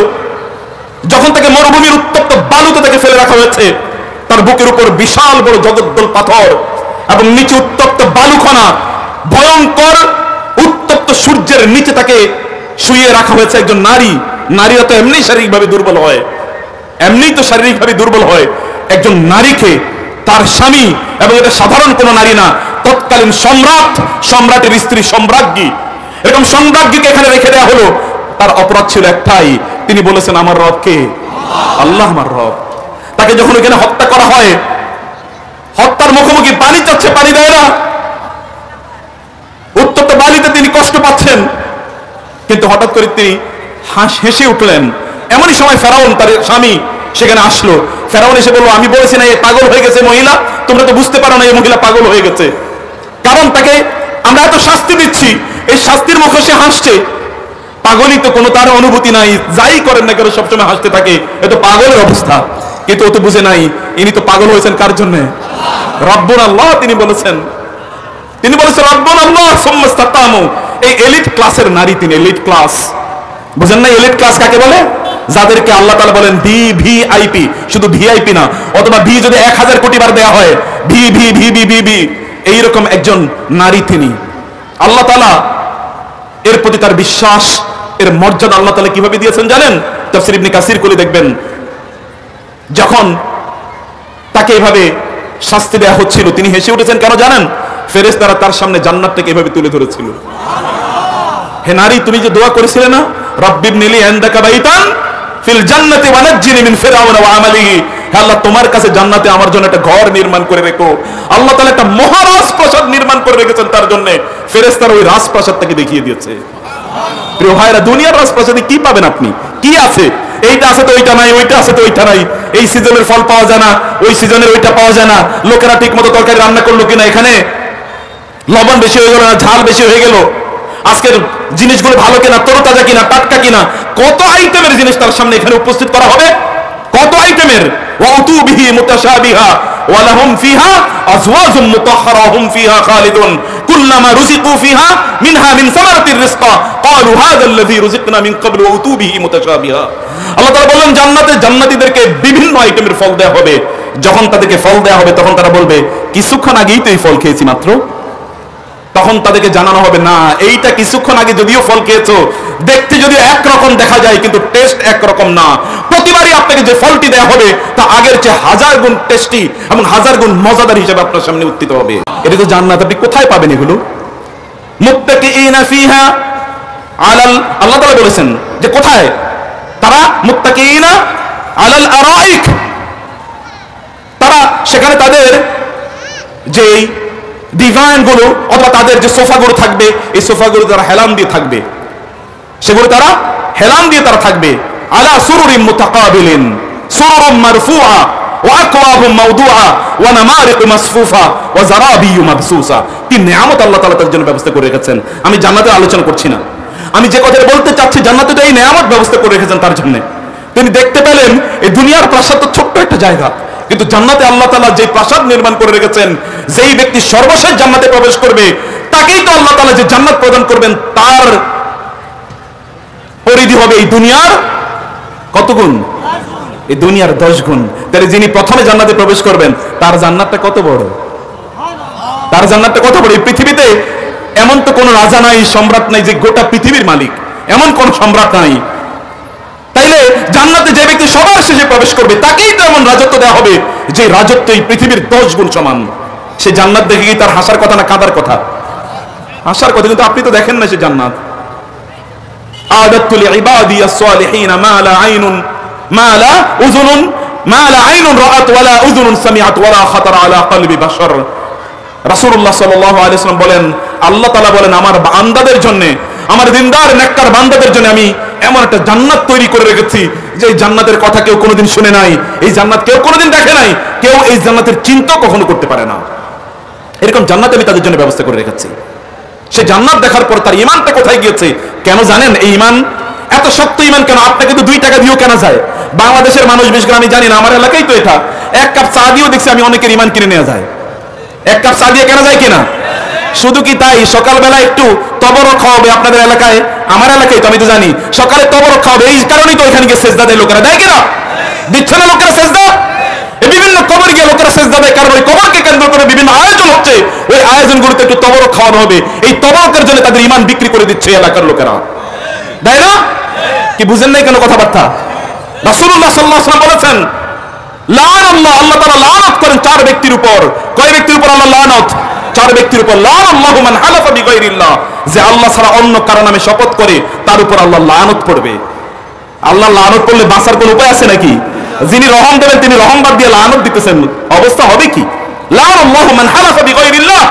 যখন তাকে মরুভূমির উত্তপ্ত বালুতে তাকে ফেলে রাখা হয়েছে, তার বুকের উপর বিশাল বড় জগদ্দল পাথর এবং নিচে উত্তপ্ত বালুকণা, ভয়ঙ্কর উত্তপ্ত সূর্যের নিচে তাকে শুইয়ে রাখা হয়েছে একজন নারী। নারীরা তো এমনি শারীরিকভাবে দুর্বল হয়, এমনি তো শারীরিকভাবে দুর্বল হয়। একজন নারীকে তার স্বামী, এবং এটা সাধারণ কোনো নারী না, তৎকালীন সম্রাট, সম্রাটের স্ত্রী, সম্রাজ্ঞী, এরকম সম্রাজ্ঞীকে এখানে রেখে দেওয়া হলো। তার অপরাধ ছিল একটাই, তিনি বলেছেন আমার রব কে? আল্লাহ আমার রব। তাকে যখন এখানে হত্যা করা হয়, হত্যার মুখোমুখি পানি চাচ্ছে, পানি দেয় না, উত্তপ্ত বালিতে তিনি কষ্ট পাচ্ছেন, কিন্তু হঠাৎ করে তিনি হেসে উঠলেন। এমনই সময় ফেরাউন, তার স্বামী, সেখানে আসলো। ফেরাউন এসে বলল, আমি বলেছি না এই পাগল হয়ে গেছে মহিলা, তোমরা তো বুঝতে পারো না এই মহিলা পাগল হয়ে গেছে, কারণ তাকে আমরা এত শাস্তি দিচ্ছি, এই শাস্তির মুখে সে হাসছে। পাগলই তো, কোনো তার অনুভূতি নাই, যাই করেন না কেন সবসময় হাসতে থাকে, এ তো পাগলের অবস্থা। কিন্তু ও তো বুঝে নাই ইনি তো পাগল হয়েছেন কার জন্য? রব্বুন আল্লাহ। তিনি বলেছেন রব্বুন আল্লাহ সুম্মা ইসতাকামু। এই এলিট ক্লাসের নারী তিনি, এলিট ক্লাস। বুঝেন না এলিট ক্লাস কাকে বলে? যাদেরকে আল্লাহ তাআলা বলেন ভিভিআইপি, শুধু ভিআইপি না, অথবা ভি যদি 1000 কোটি বার দেয়া হয়, V V V V V V, এইরকম একজন নারী তিনি। আল্লাহ তাআলা এর প্রতি তার বিশ্বাস, এর মর্যাদা আল্লাহ তাআলা কিভাবে দিয়েছেন জানেন? তাফসীর ইবনে কাসির খুলে দেখবেন, যখন তাকে এভাবে শাস্তি দেওয়া হচ্ছিল তিনি হেসে উঠেছেন কেন জানেন? ফেরেশতারা তার সামনে জান্নাতটাকে এভাবে তুলে ধরেছিল। হে নারী, তুমি যে দোয়া করেছিলে না, রাব্বিবনি লি ইনদাকা বাইতান ফিল জান্নাতি ওয়ানাজ্জিনি মিন ফিরআউন ওয়া আমালিহি, হে আল্লাহ তোমার কাছে জান্নাতে আমার জন্য একটা ঘর নির্মাণ করে রেখো। আল্লাহ তাআলা একটা মহারাজ প্রাসাদ নির্মাণ করে রেখেছেন তার জন্য। ফেরেশতারা ওই রাজপ্রাসাদটাকে দেখিয়ে দিয়েছে। প্রিয় ভাইরা, দুনিয়ার রাজপ্রাসাদে কি পাবেন আপনি? কি আছে? এইটা আছে তো ওইটা নাই, ওইটা আছে তো ওইটা নাই, এই সিজনের ফল পাওয়া যায় না, ওই সিজনের ওইটা পাওয়া যায় না, লোকেরা ঠিক মতো তরকারি রান্না করলো কিনা, এখানে লবণ বেশি হয়ে গেল না ঝাল বেশি হয়ে গেল, আজকের জিনিসগুলো ভালো কিনা, তরতাজা কিনা, টাটকা কিনা, কত আইটেমের জিনিস তার সামনে এখানে উপস্থিত করা হবে, কত আইটেমের। ওয়াউতু বিহি মুতাশাবিহা ওয়া লাহুম ফিহা আজওয়াজুম মুতাহহারা হুম ফিহা খালিদুন কুল্লামা রুজিকু ফিহা মিনহা মিন সামারাতির রিজকা ক্বালু হাযাল্লাযী রুজিকনা মিন ক্বাবলু ওয়াউতু বিহি মুতাশাবিহা। আল্লাহ তাআলা বলেন জান্নাতে জান্নাতীদেরকে বিভিন্ন আইটেমের ফল দেয়া হবে। যখন তাদেরকে ফল দেয়া হবে তখন তারা বলবে কিছুক্ষণ আগেই তো এই ফল খেয়েছি মাত্র। তখন তাদেরকে জানানো হবে না, এইটা কিছুক্ষণ আগে যদিও ফল খেয়েছো, দেখতে যদিও একরকম দেখা যায় কিন্তু টেস্ট একরকম না। প্রতিবারই আপনাকে যে ফলটি দেওয়া হবে তা আগের চেয়ে 1000 গুণ টেস্টি এবং 1000 গুণ মজাদার হিসেবে আপনার সামনে উত্থিত হবে। এটা তো জান্নাত, আপনি কোথায় পাবেন এগুলো? মুত্তাকিইনা ফিহা আলাল, আল্লাহ তাআলা বলেছেন যে কোথায় তারা, মুত্তাকিইনা আলাল আরাইক, তারা সেখানে তাদের যেই ডিভাইন গুলো অথবা তাদের যে সোফাগুলো থাকবে, এই সোফাগুলো তারা হেলান দিয়ে থাকবে, সেগুলো তারা হেলান দিয়ে তারা থাকবে। আলা সুরুরিন মুতাকাবিলিন সুরুরুম মারফুআ ওয়া আকওয়াবুম মাওদুআ ওয়া নামারিকু মাসফুফা ওয়া যারাবিয়্যু মাবসুসা। কি নিয়ামত আল্লাহ তাআলা তার জন্য ব্যবস্থা করে রেখেছেন। আমি জান্নাতের আলোচনা করছি না, আমি যে কথা বলতে চাচ্ছি জান্নাতে তো এই নিয়ামত ব্যবস্থা করে রেখেছেন তার জন্য। তিনি দেখতে পেলেন এই দুনিয়ার প্রাসাদ তো ছোট্ট একটা জায়গা, কিন্তু জান্নাতে আল্লাহ তাআলা যে প্রাসাদ নির্মাণ করে রেখেছেন, যেই ব্যক্তি সর্বশেষ জান্নাতে প্রবেশ করবে তাকেই তো আল্লাহ তাআলা যে জান্নাত প্রদান করবেন তার পরিধি হবে এই দুনিয়ার কত গুণ? এই দুনিয়ার 10 গুণ। তাহলে যিনি প্রথমে জান্নাতে প্রবেশ করবেন তার জান্নাতটা কত বড়? তার জান্নাতটা কত বড়? এই পৃথিবীতে এমন তো কোনো রাজা নাই, সম্রাট নাই যে গোটা পৃথিবীর মালিক, এমন কোন সম্রাট নাই। তাইলে জান্নাতে যে ব্যক্তি সবার শেষে প্রবেশ করবে তাকেই তো এমন রাজত্ব দেওয়া হবে যে রাজত্ব এই পৃথিবীর 10 গুণ সমান। সে জান্নাত দেখে কি তার হাসার কথা না কাঁদার কথা? হাসার কথা। কিন্তু আপনি তো দেখেন না সে জান্নাত। আদাতু লিইবাদিয়াস সালিহিন মা লা আইনুন মা লা উযুনুন মা লা আইনুন রাআত ওয়ালা উযুনুন সামিআত ওয়ালা খাতারা আলা কলবি বাশার। রাসূলুল্লাহ সাল্লাল্লাহু আলাইহি ওয়াসাল্লাম বলেন, আল্লাহ তাআলা বলেন, আমার বান্দাদের জন্য, আমার দিনদার নেককার বান্দাদের জন্য আমি এমন একটা জান্নাত তৈরি করে রেখেছি যে এই জান্নাতের কথা কেউ কোনোদিন শুনে নাই, এই জান্নাত কেউ কোনোদিন দেখে নাই, কেউ এই জান্নাতের চিন্তা কখনো করতে পারে না। এরকম জান্নাত আমি তাদের জন্য ব্যবস্থা করে রেখেছি। সে জান্নাত দেখার পর তার ঈমানটা কোথায় গিয়েছে? কেন জানেন এই ঈমান এত শক্ত? ঈমান কেন? আপনাকে তো 2 টাকা দিয়েও কেনা যায়। বাংলাদেশের মানুষ, বিশেষ করে আমি জানি না, আমার এলাকায় তো এটা, 1 কাপ চা দিয়েও দেখছি আমি অনেকের ঈমান কিনে নেওয়া যায়। 1 কাপ চা দিয়ে কেনা যায় কিনা? শুধু কি তাই? সকালবেলা একটু তবরক খাওয়াবে আপনাদের এলাকায়, আমার এলাকায় তো আমি তো জানি, সকালে তবরক খাওয়াবে। এই কারণেই তো এখানে গিয়ে সেজদা দেয় লোকেরা, দেয় কিনা? দিচ্ছে না লোকেরা সেজদা? বিভিন্ন কবর গিয়ে লোকেরা সেজদা দেয়, কারণ ওই কবরকে কেন্দ্র করে বিভিন্ন আয়োজন হচ্ছে, ওই আয়োজনগুলোতে একটু তবরক খাওয়ানো হবে। এই তবরকের জন্য তাদের ঈমান বিক্রি করে দিচ্ছে এলাকার লোকেরা, তাই না? কি বুঝেন নাই কেন কথাবার্তা? রাসূলুল্লাহ সাল্লাল্লাহু আলাইহি ওয়াসাল্লাম বলেছেন, লাআনাল্লাহ, আল্লাহ তাআলা লানত করেন 4 ব্যক্তির উপর। কয় ব্যক্তির উপর আল্লাহ লানত? 4 ব্যক্তির উপর। লাআনাল্লাহু মান হালাফা বিগাইরিল্লাহ, যে আল্লাহ ছাড়া অন্য কারো নামে শপথ করে তার উপর আল্লাহ লানত পড়বে। আল্লাহ লানত পড়লে বাঁচার কোনো উপায় আছে নাকি? যিনি রহম দেবেন তিনি রহম বাদ দিয়ে লানত দিতেছেন, অবস্থা হবে কি? লাআনাল্লাহু মান হালাফা বিগাইরিল্লাহ,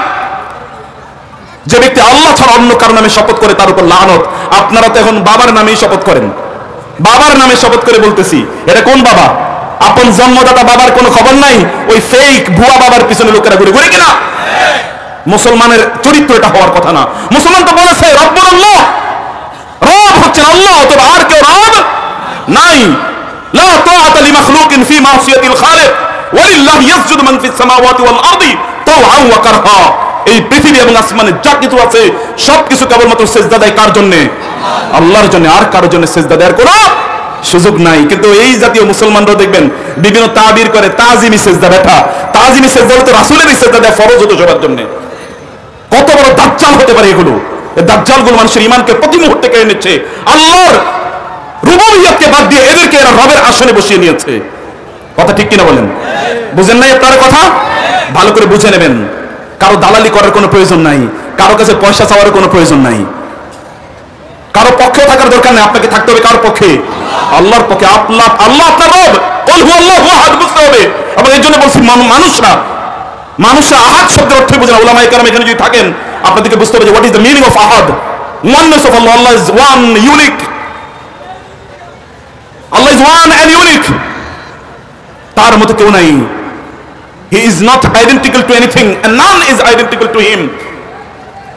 যে ব্যক্তি আল্লাহ ছাড়া অন্য কারো নামে শপথ করে তার উপর লানত। আপনারা তো এখন বাবার নামেই শপথ করেন, বাবার নামে শপথ করে বলতেছি। এটা কোন বাবা? আপন জন্মদাতা বাবার কোনো খবর নাই, ওই ফেক ভুয়া বাবার পিছনে লোকেরা ঘুরে ঘুরে কিনা? মুসলমানের চরিত্র এটা হওয়ার কথা না। মুসলমান তো বলেছে রব্বুল আল্লাহ, রব হচ্ছেন আল্লাহ, অথবা আর কেউ রব নাই। লা তাআতা লিমাখলুকিন ফি মাসিয়াতিল খালিক ওয়ালিল্লাহি ইয়াসজুদু মান ফিস সামাওয়াতি ওয়াল আরদি তাওআন ওয়া কারহা। এই পৃথিবী এবং আসমানে যা কিছু আছে সবকিছু কেবলমাত্র সেজদা দেয় কার জন্য? আল্লাহর জন্য। আর কারোর জন্য সেজদা দেওয়ার কোনো সুযোগ নাই। কিন্তু এই জাতীয় মুসলমানরা দেখবেন বিভিন্ন তাবির করে, তাজিমি সেজদা। বেটা, তাজিমি সেজদা হতে রাসূলেরই সেজদা দেওয়া ফরজ হতো সবার জন্য। কত বড় দাজ্জাল হতে পারে এগুলো! এই দাজ্জালগুলো মানুষের ঈমানকে প্রতি মুহূর্তে কেড়ে নিচ্ছে। আল্লাহর রুবুবিয়্যাতকে বাদ দিয়ে এদেরকে এরা রবের আসনে বসিয়ে নিয়েছে। কথা ঠিক কিনা বলেন? বুঝেন নাই আপনারা কথা? ভালো করে বুঝে নেবেন। কারো দালালি করার কোনো প্রয়োজন নাই, কারো কাছে পয়সা চাওয়ার কোনো প্রয়োজন নাই, কারো পক্ষে থাকার দরকার নেই। আপনাকে থাকতে হবে কার পক্ষে? আল্লাহর পক্ষে। আল্লাহ আপনার রব, কুল হুয়াল্লাহু আহাদ বুঝতে হবে। এবং এই জন্য বলছি মানুষরা আহাদ শব্দের অর্থ বোঝেন। উলামায়ে কেরাম এখানে যদি থাকেন আপনাদেরকে বুঝতে হবে যে what is the meaning of আহাদ। Oneness of Allah. Allah is one, unique. Allah is one and unique. তার মতো কেউ নাই। He is not identical to anything and none is identical to him.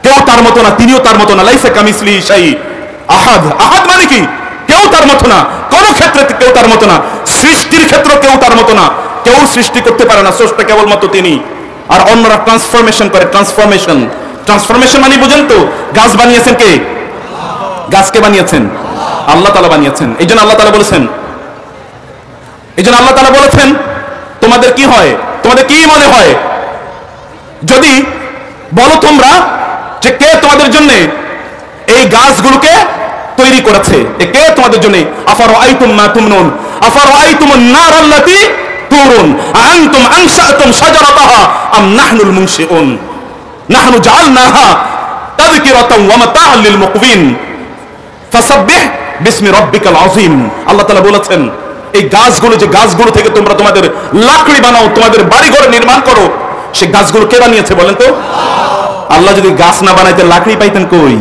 কেউ তার মতো না, তিনিও তার মতো না। লাইসা কামিসলিহি শাই। আহাদ, আহাদ মানে কি? কেউ তার মতো না, কোন ক্ষেত্রে কেউ তার মতো না, সৃষ্টির ক্ষেত্রে কেউ তার মতো না। কেউ সৃষ্টি করতে পারে না, স্রষ্টা কেবলমাত্র তিনি। আর অন্যরা ট্রান্সফরমেশন করে। ট্রান্সফরমেশন মানে বুঝেন তো? গাছ বানিয়েছেন কে? গাছকে বানিয়েছেন আল্লাহ তাআলা বানিয়েছেন। এই জন্য আল্লাহ তাআলা বলেছেন, তোমাদের কি হয়, তোমাদের কি মনে হয় যদি বলো তোমরা যে কে তোমাদের জন্য এই গাছগুলোকে তৈরি করেছে? কে তোমাদের জন্য? আফারাআইতুম মা তুমনুন আফারাআইতুমুন নার আল্লাতী তুরুন আনতুম আনশাতুম শাজারাতাহা আম নাহনুল মুনশিউন নাহনু জাআলনাহা তাযকিরাতাও ওয়া মাতাআন লিল মুকবিন ফাসাব্বিহ বিসমি রাব্বিকাল আযীম। আল্লাহ তাআলা বলেছেন এই গাছগুলো, যে গাছগুলো থেকে তোমরা তোমাদের লাকড়ি বানাও, তোমাদের বাড়িঘর নির্মাণ করো, সে গাছগুলো কে বানিয়েছে বলেন তো? আল্লাহ যদি গাছ না বানাইতেন লাকড়ি পাইতেন কই?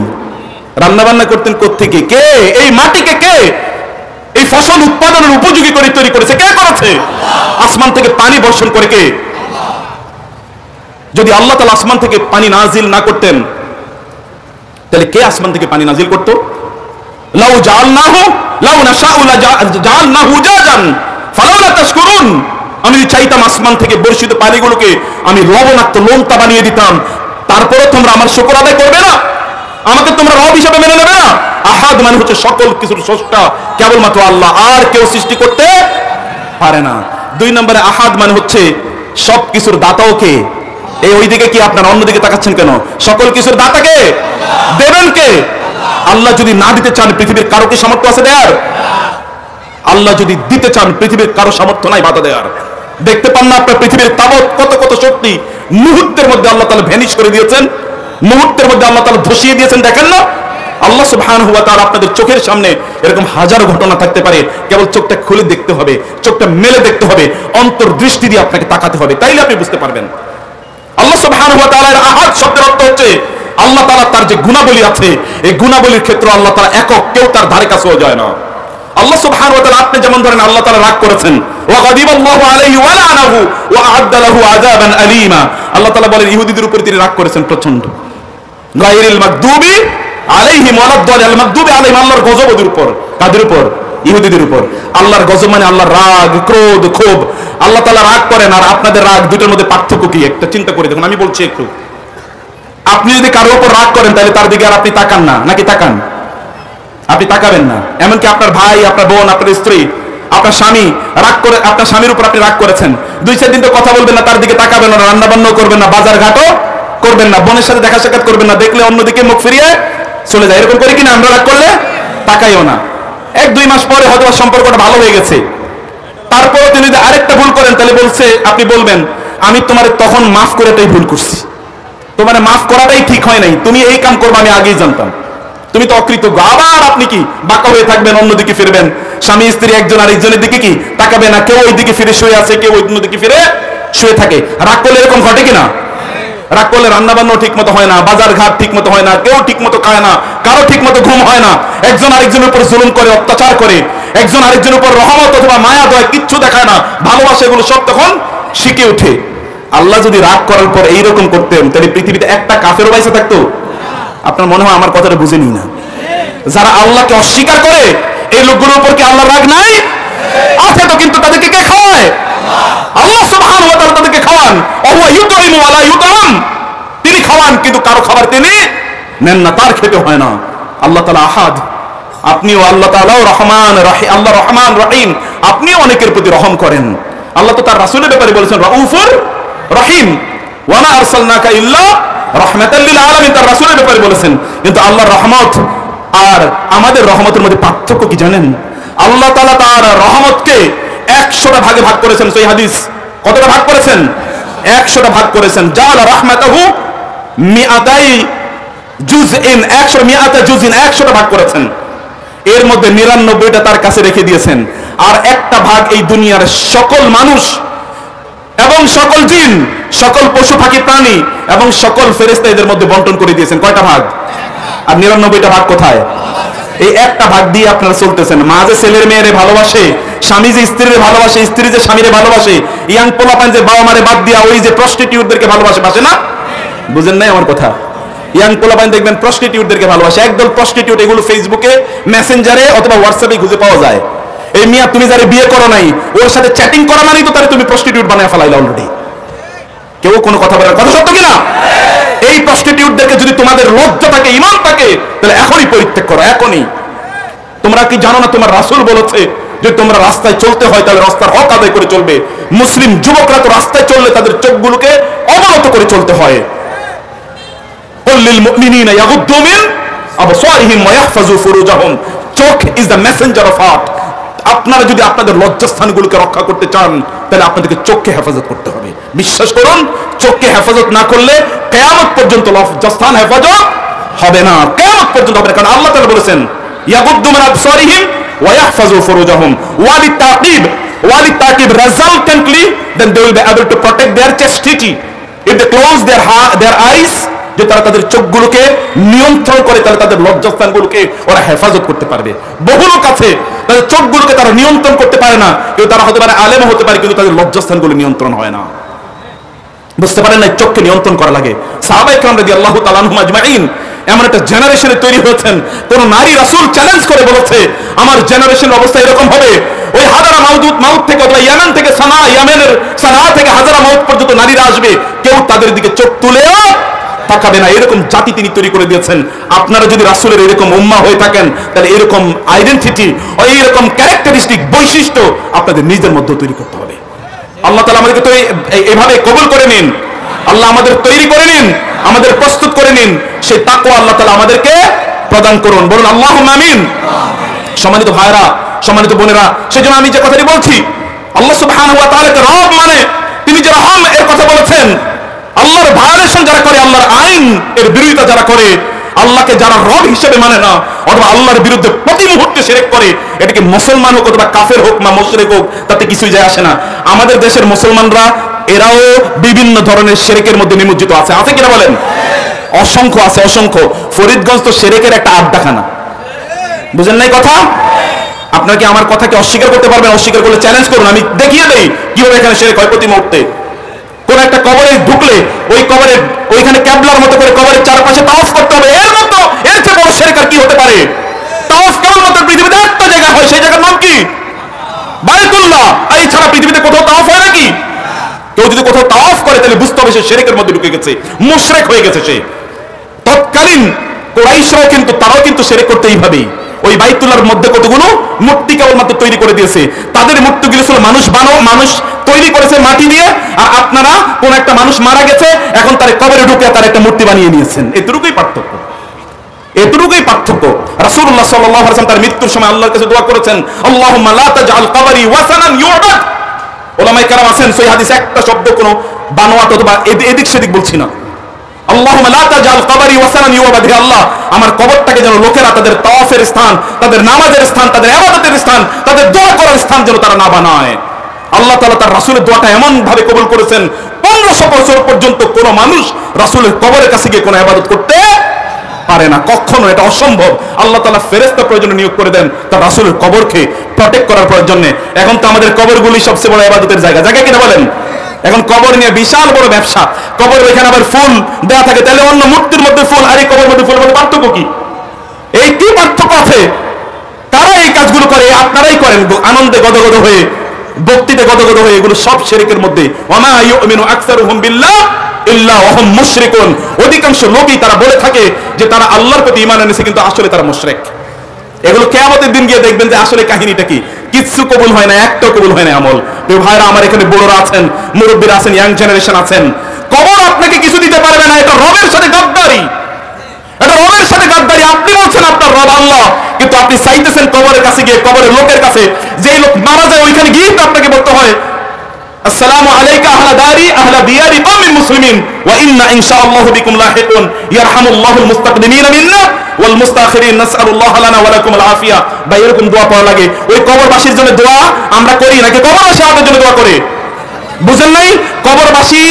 রান্না বান্না করতেন কোত্থেকে? কে এই মাটিকে, কে এই ফসল উৎপাদনের উপযোগী করে তৈরি করেছে? কে করেছে? আসমান থেকে পানি বর্ষণ করে কে? যদি আল্লাহ তাআলা আসমান থেকে পানি নাজিল না করতেন তাহলে কে আসমান থেকে পানি নাজিল করতো? লাউ জাআলনাহু লাউ নাশাউ লাজাআলনাহু জাজান ফালাউলা তাশকুরুন। আমি চাইতাম আসমান থেকে বর্ষিত পানিগুলোকে আমি লবণাক্ত নোনতা বানিয়ে দিতাম, তারপরে তোমরা আমার শুকর আদায় করবে না, আমাকে তোমরা রব হিসেবে মেনে নেবে না? আহাদ মানে হচ্ছে সকল কিছুর স্রষ্টা, কেবলমাত্র আল্লাহ, আর কেউ সৃষ্টি করতে পারে না। 2 নম্বরে আহাদ মানে হচ্ছে সব কিছুর দাতাও কে? এই ওইদিকে কি আপনারা অন্যদিকে তাকাচ্ছেন কেন? সকল কিছুর দাতা কে? দেবেন কে? আল্লাহ যদি না দিতে চান পৃথিবীর কারো কি সামর্থ্য আছে দেয়ার? আল্লাহ যদি দিতে চান পৃথিবীর কারো সামর্থ্য নাই বাধা দেয়ার। দেখতে পান না আপনার পৃথিবীর তাবৎ কত কত শক্তি মুহূর্তের মধ্যে আল্লাহ তাআলা ভ্যানিশ করে দিয়েছেন, মুহূর্তের মধ্যে আল্লাহ তাআলা ধসিয়ে দিয়েছেন। দেখেন না আল্লাহ সুবহানাহু ওয়া তাআলা আপনাদের চোখের সামনে এরকম হাজারো ঘটনা থাকতে পারে, কেবল চোখটা খুলে দেখতে হবে, চোখটা মেলে দেখতে হবে, অন্তর্দৃষ্টি দিয়ে আপনাকে তাকাতে হবে, তাইলে আপনি বুঝতে পারবেন। আল্লাহ সুবহানাহু ওয়া তাআলার আহাদ শব্দের অর্থ হচ্ছে আল্লাহ তাআলা তার যে গুণাবলী আছে এই গুণাবলীর ক্ষেত্রে আল্লাহ তাআলা একক, কেউ তার ধারে কাছেও যায় না। আল্লাহ সুবহানাহু ওয়া তাআলা, আপনি যেমন ধরেন আল্লাহ তাআলা রাগ করেছেন, ওয়া গাদিবাল্লাহু আলাইহি ওয়া লা'নাহু ওয়া আ'আদ্দা লাহু আযাবান আলীমা। আল্লাহ তাআলা বলেন ইহুদিদের উপর তিনি রাগ করেছেন প্রচন্ড। গায়রিল মাগদুবি আলাইহিম ওয়া লাদ-দালিন, আল মাগদুবি আলাইহিম আল্লাহর গজব ওদের উপর। কাদের উপর? ইহুদিদের উপর। আল্লাহর গজব মানে আল্লাহর রাগ, ক্রোধ, ক্ষোভ। আল্লাহ তাআলা রাগ করেন আর আপনাদের রাগ, দুটোর মধ্যে পার্থক্য কি? একটা চিন্তা করে দেখুন, আমি বলছি একটু। আপনি যদি কারোর উপর রাগ করেন তাহলে তার দিকে আর আপনি তাকান না, নাকি তাকান? আপনি তাকাবেন না। এমনকি আপনার ভাই, আপনার বোন, আপনার স্ত্রী, আপনার স্বামী রাগ করে, আপনার স্বামীর উপর আপনি রাগ করেছেন, 2-4 দিন তো কথা বলবেন না, তার দিকে তাকাবেন না, রান্না বান্নাও করবেন না, বাজার ঘাটও করবেন না, বোনের সাথে দেখা সাক্ষাৎ করবেন না, দেখলে অন্যদিকে মুখ ফিরিয়ে চলে যায়। এরকম করি কিনা আমরা? রাগ করলে তাকাইও না। 1-2 মাস পরে হয়তো সম্পর্কটা ভালো হয়ে গেছে, তারপরে তিনি যদি আরেকটা ভুল করেন তাহলে আপনি বলবেন আমি তোমার তখন মাফ করাটাই ভুল করছি, তোমার মাফ করাটাই ঠিক হয় নাই, তুমি এই কাম করবে আমি আগেই জানতাম, তুমি তো অকৃতজ্ঞ। আবার আপনি কি বাঁকা হয়ে থাকবেন, অন্যদিকে ফিরবেন। স্বামী স্ত্রী একজন আরেকজনের দিকে কি তাকাবে না, কেউ ওই দিকে ফিরে শুয়ে আছে, কেউ অন্যদিকে ফিরে শুয়ে থাকে। রাগ করলে এরকম ঘটে কিনা? রাগ করলে রান্না বান্নাও ঠিক মতো হয় না, বাজার ঘাট ঠিক মতো হয় না, কেউ ঠিক মতো খায় না, কারো ঠিক মতো ঘুম হয় না, একজন আরেকজনের উপর জুলুম করে, অত্যাচার করে, একজন আরেকজনের উপর রহমত অথবা মায়া দয়া কিচ্ছু দেখায় না, ভালোবাসা, এগুলো সব তখন শিখে ওঠে। আল্লাহ যদি রাগ করার পর এইরকম করতেন তাহলে পৃথিবীতে একটা কাফেরও বাইসা থাকতো? আপনার মনে হয় আমার কথাটা বুঝেনি না? যারা আল্লাহকে অস্বীকার করে এই লোকগুলোর উপর কি আল্লাহ রাগ নাই? আছে তো, কিন্তু তাদেরকে কে খাওয়ায়? আল্লাহ সুবহানাহু ওয়া তাআলা তাদেরকে খাওয়ান। ওয়া ইউতঈমু ওয়া লা ইউতআম, তিনি খাওয়ান কিন্তু কারো খাবার তিনি নেন না, তার খেতে হয় না। আল্লাহ তাআলা আহাদ, আপনিও আল্লাহ তাআলাও রহমান রহিম, আল্লাহ রহমান রহিম, আপনিও অনেকের প্রতি রহম করেন। আল্লাহ তো তার রাসূলের ব্যাপারে বলেছেন রাউফুর রহিম, ওয়া মা আরসালনাকা ইল্লা রাহমাতাল লিল আলামিন, তার রাসূলের ব্যাপারে বলেছেন। কিন্তু আল্লাহর রহমত আর আমাদের রহমতের মধ্যে পার্থক্য কি জানেন? আল্লাহ তাআলা তার রহমতকে 100টা ভাগে ভাগ করেছেন। সেই হাদিস কতটা ভাগ করেছেন? 100টা ভাগ করেছেন। জাআলা রাহমাতাহু মিআতাই জুজইন, 100 জুজইন, 100টা ভাগ করেছেন। এর মধ্যে 99টা তার কাছে রেখে দিয়েছেন, আর একটা ভাগ এই দুনিয়ার সকল মানুষ এবং সকল জিন, সকল পশু পাখি প্রাণী এবং সকল ফেরেশতা এদের মধ্যে বন্টন করে দিয়েছেন। কয়টা ভাগ? আর 99টা ভাগ কোথায়? এই একটা ভাগ দিয়ে আপনারা চলতেছেন। মা যে ছেলের মেয়েরে ভালোবাসে, স্বামী যে স্ত্রীরে ভালোবাসে, স্ত্রী যে স্বামীরে ভালোবাসে, ইয়াং পোলাপান যে বাবা মারে বাদ দিয়া ওই যে প্রস্টিটিউটদেরকে ভালোবাসে, বাসে না? বুঝেন নাই আমার কথা? ইয়াং পোলাপান দেখবেন প্রস্টিটিউটদেরকে ভালোবাসে। একদল প্রস্টিটিউট, এগুলো ফেসবুকে, মেসেঞ্জারে অথবা হোয়াটসঅ্যাপে খুঁজে পাওয়া যায়। এই মিয়া, তুমি যারা বিয়ে করো নাই ওর সাথে চ্যাটিং করা মানেই তো তারে তুমি প্রস্টিটিউট বানায় ফেলাইলা অলরেডি। কেউ কোনো কথা বলার কথা সত্য কিনা? এই প্রস্টিটিউটদেরকে যদি তোমাদের লজ্জা থাকে, ঈমান থাকে, তাহলে এখনই পরিত্যাগ করো, এখনই। তোমরা কি জানো না তোমার রাসূল বলেছে যে তোমরা রাস্তায় চলতে হয় তাহলে রাস্তার হক আদায় করে চলবে। মুসলিম যুবকরা তো রাস্তায় চললে তাদের চোখগুলোকে অবনত করে চলতে হয়। কুল লিল মুমিনিনা ইয়াগুদ্দু মিন আবসারিহিম ওয়া ইয়াহফাযু ফুরুজাহুম, চোখ is the Messenger of heart. আপনারা যদি আপনাদের লজ্জাস্থানগুলোকে রক্ষা করতে চান তাহলে আপনাদেরকে চোখকে হেফাজত করতে হবে। বিশ্বাস করুন, চোখকে হেফাজত না করলে কিয়ামত পর্যন্ত লজ্জাস্থান হেফাজত হবে না, কিয়ামত পর্যন্ত হবে না। কারণ আল্লাহ তাআলা বলেছেন ইয়াগুদ্দু মিন আবসারিহিম ওয়া ইয়াহফাযু ফুরুজাহুম ওয়া লিতাকিব resultantly then they will be able to protect their chastity if they close their eyes, যে তারা তাদের চোখগুলোকে নিয়ন্ত্রণ করে তাহলে তাদের লজ্জাস্থানগুলোকে ওরা হেফাজত করতে পারবে। বহু লোক আছে তাদের চোখগুলোকে তারা নিয়ন্ত্রণ করতে পারে না, কেউ তারা হতে পারে আলেমও হতে পারে, কিন্তু তাদের লজ্জাস্থানগুলো নিয়ন্ত্রণ হয় না। বুঝতে পারেন না চোখকে নিয়ন্ত্রণ করা লাগে। সাহাবায়ে কেরাম রাদিয়াল্লাহু তাআলা আনহুম আজমাইন এমন একটা জেনারেশনে তৈরি হয়েছেন, কোন নারী রাসূল চ্যালেঞ্জ করে বলেছে আমার জেনারেশনের অবস্থা এরকম হবে, ওই হাজারা মাউত থেকে অথবা ইয়ামান থেকে ইয়ামেনের সানা থেকে হাজারা মাউত পর্যন্ত নারীরা আসবে, কেউ তাদের দিকে চোখ তুলেও তাকাবে না, এরকম জাতি তিনি তৈরি করে দিয়েছেন। আপনারা যদি রাসূলের এরকম উম্মাহ হয়ে থাকেন, তাহলে এরকম আইডেন্টিটি ও এইরকম ক্যারেক্টারিস্টিক বৈশিষ্ট্য আপনাদের নিজেদের মধ্যে তৈরি করতে হবে। আল্লাহ তাআলা আমাদেরকে তো এইভাবে কবুল করে নিন, আল্লাহ আমাদের তৈরি করে নিন, আমাদের প্রস্তুত করে নিন, সেই তাকওয়া আল্লাহ তাআলা আমাদেরকে প্রদান করুন। বলুন আল্লাহুম্মা আমিন। সম্মানিত ভাইরা, সম্মানিত বোনেরা, সেজন্য আমি যে কথাটি বলছি, আল্লাহ সুবহানাহু ওয়া তাআলাকে রব মানে তিনি যে রহম এর কথা বলেছেন, আল্লাহর ভায়োলেশন যারা করে, আল্লাহর আইন এর বিরোধিতা যারা করে, আল্লাহকে যারা রব হিসেবে মানে না অথবা আল্লাহর বিরুদ্ধে প্রতি মুহূর্তে শিরক করে, এটাকে মুসলমান হোক অথবা কাফের হোক বা মুশরিক হোক, তাতে কিছুই যায় আসে না। আমাদের দেশের মুসলমানরা এরাও বিভিন্ন ধরনের শিরকের মধ্যে নিমজ্জিত আছে, আছে কিনা বলেন? অসংখ্য আছে, অসংখ্য। ফরিদগঞ্জ তো শিরকের একটা আড্ডাখানা, বুঝেন নাই কথা? আপনারা কি আমার কথাকে অস্বীকার করতে পারবেন? অস্বীকার করলে চ্যালেঞ্জ করুন, আমি দেখিয়ে দেই কিভাবে এখানে শিরক হয় প্রতি মুহূর্তে। কোন একটা কবরে ঢুকলে ওই কবরে ওইখানে ক্যাবলার মতো করে কবরের চারপাশে তাওয়াফ করতে হবে, এর মতো এর চেয়ে বড় শিরক আর কি হতে পারে? তাওয়াফ কেবলমাত্র পৃথিবীতে একটা জায়গা হয়, সেই জায়গার নাম কি? বাইতুল্লাহ। এই ছাড়া পৃথিবীতে কোথাও তাওয়াফ হয় নাকি? কেউ যদি কোথাও তাওয়াফ করে তাহলে বুঝতে হবে সে শিরকের মধ্যে ঢুকে গেছে, মুশরিক হয়ে গেছে সে। তৎকালীন কুরাইশরাও কিন্তু তারাও কিন্তু শিরক করতে এইভাবেই। ওই বাইতুল্লাহর মধ্যে কতগুলো মূর্তি কেবলমাত্র তৈরি করে দিয়েছে। তাদের মূর্তিগুলো ছিল মানুষ বানানো, মানুষ তৈরি করেছে মাটি দিয়ে। আর আপনারা কোন একটা মানুষ মারা গেছে, এখন তার কবরে ঢুকে তার একটা মূর্তি বানিয়ে নিয়েছেন। এতটুকুই পার্থক্য, এতটুকুই পার্থক্য। রাসূলুল্লাহ সাল্লাল্লাহু আলাইহি ওয়াসাল্লাম তার মৃত্যুর সময় আল্লাহর কাছে দোয়া করেছেন, আল্লাহুম্মা লা তাজআল কবরি ওয়াসানান ইউবাদ। উলামায়ে কেরাম আছেন, সহিহ হাদিসে একটা শব্দ কোনো বানোয়াট অথবা এদিক সেদিক বলছি না। আল্লাহুম্মা লা তাজআল কবরি ওয়াসানান ইউবাদ, হে আল্লাহ আমার কবরটাকে যেন লোকেরা তাদের তাওয়াফের স্থান, তাদের নামাজের স্থান, তাদের ইবাদতের স্থান, তাদের দোয়া করার স্থান যেন তারা না বানায়। আল্লাহ তাআলা তার রাসূলের দোয়াটা এমন ভাবে কবুল করেছেন, 1500 বছর পর্যন্ত কোন মানুষ রাসূলের কবরের কাছে গিয়ে কোনো ইবাদত করতে পারে না, কখনো, এটা অসম্ভব। আল্লাহ তাআলা ফেরেশতা প্রয়োজনে নিয়োগ করে দেন তার রাসূলের কবরকে প্রটেক্ট করার জন্য। এখন তো আমাদের কবরগুলি সবচেয়ে বড় ইবাদতের জায়গা, জায়গা কিনা বলেন? এখন কবর নিয়ে বিশাল বড় ব্যবসা। কবর এখানে আবার ফুল দেয়া থাকে, তাহলে অন্য মূর্তির মধ্যে ফুল আর এই কবরের মধ্যে ফুলের মধ্যে পার্থক্য কি? এই কি পার্থক্য আছে? কারা এই কাজগুলো করে? আপনারাই করেন আনন্দে গদগদ হয়ে, ভক্তিতে গদগদ হয়ে। এগুলো সব শিরকের মধ্যে। ওয়ামা ইউমিনু আকসারুহুম বিল্লাহ ইল্লা ওয়া হুম মুশরিকুন। অধিকাংশ লোকই তারা বলে থাকে যে তারা আল্লাহর প্রতি ঈমান এনেছে, কিন্তু আসলে তারা মুশরিক। এগুলো কিয়ামতের দিন গিয়ে দেখবেন যে আসলে কাহিনীটা কি। কিচ্ছু কবুল হয় না, একটাও কবুল হয় না আমল। প্রিয় ভাইরা আমার, এখানে বড়রা আছেন, মুরব্বীরা আছেন, ইয়াং জেনারেশন আছেন। কবর আপনাকে কিছু দিতে পারবে না, এটা রবের সাথে গাদ্দারি, এটা রবের সাথে গাদ্দারি। আপনি বলছেন আপনার রব আল্লাহ, কিন্তু আপনি চাইতেছেন কবরের কাছে গিয়ে, কবরের লোকের কাছে, যেই লোক মারা যায় ওইখানে গিয়ে তো আপনাকে বলতে হয় আসসালামু আলাইকা আহলা দারি আহলা দিয়ারি কওমিল মুসলিমিন ওয়া ইন্না ইনশাআল্লাহু বিকুম লাহিকুন ইয়ারহামুল্লাহুল মুস্তাকদিমিনা মিন্না ওয়াল মুস্তাখিরিন নাসআলুল্লাহ লানা ওয়া লাকুমুল আফিয়া। বা এরকম দোয়া পড়া লাগে। ওই কবরবাসীর জন্য দোয়া আমরা করি নাকি কবরবাসী আমাদের জন্য দোয়া করে? বুঝেন নাই? কবরবাসী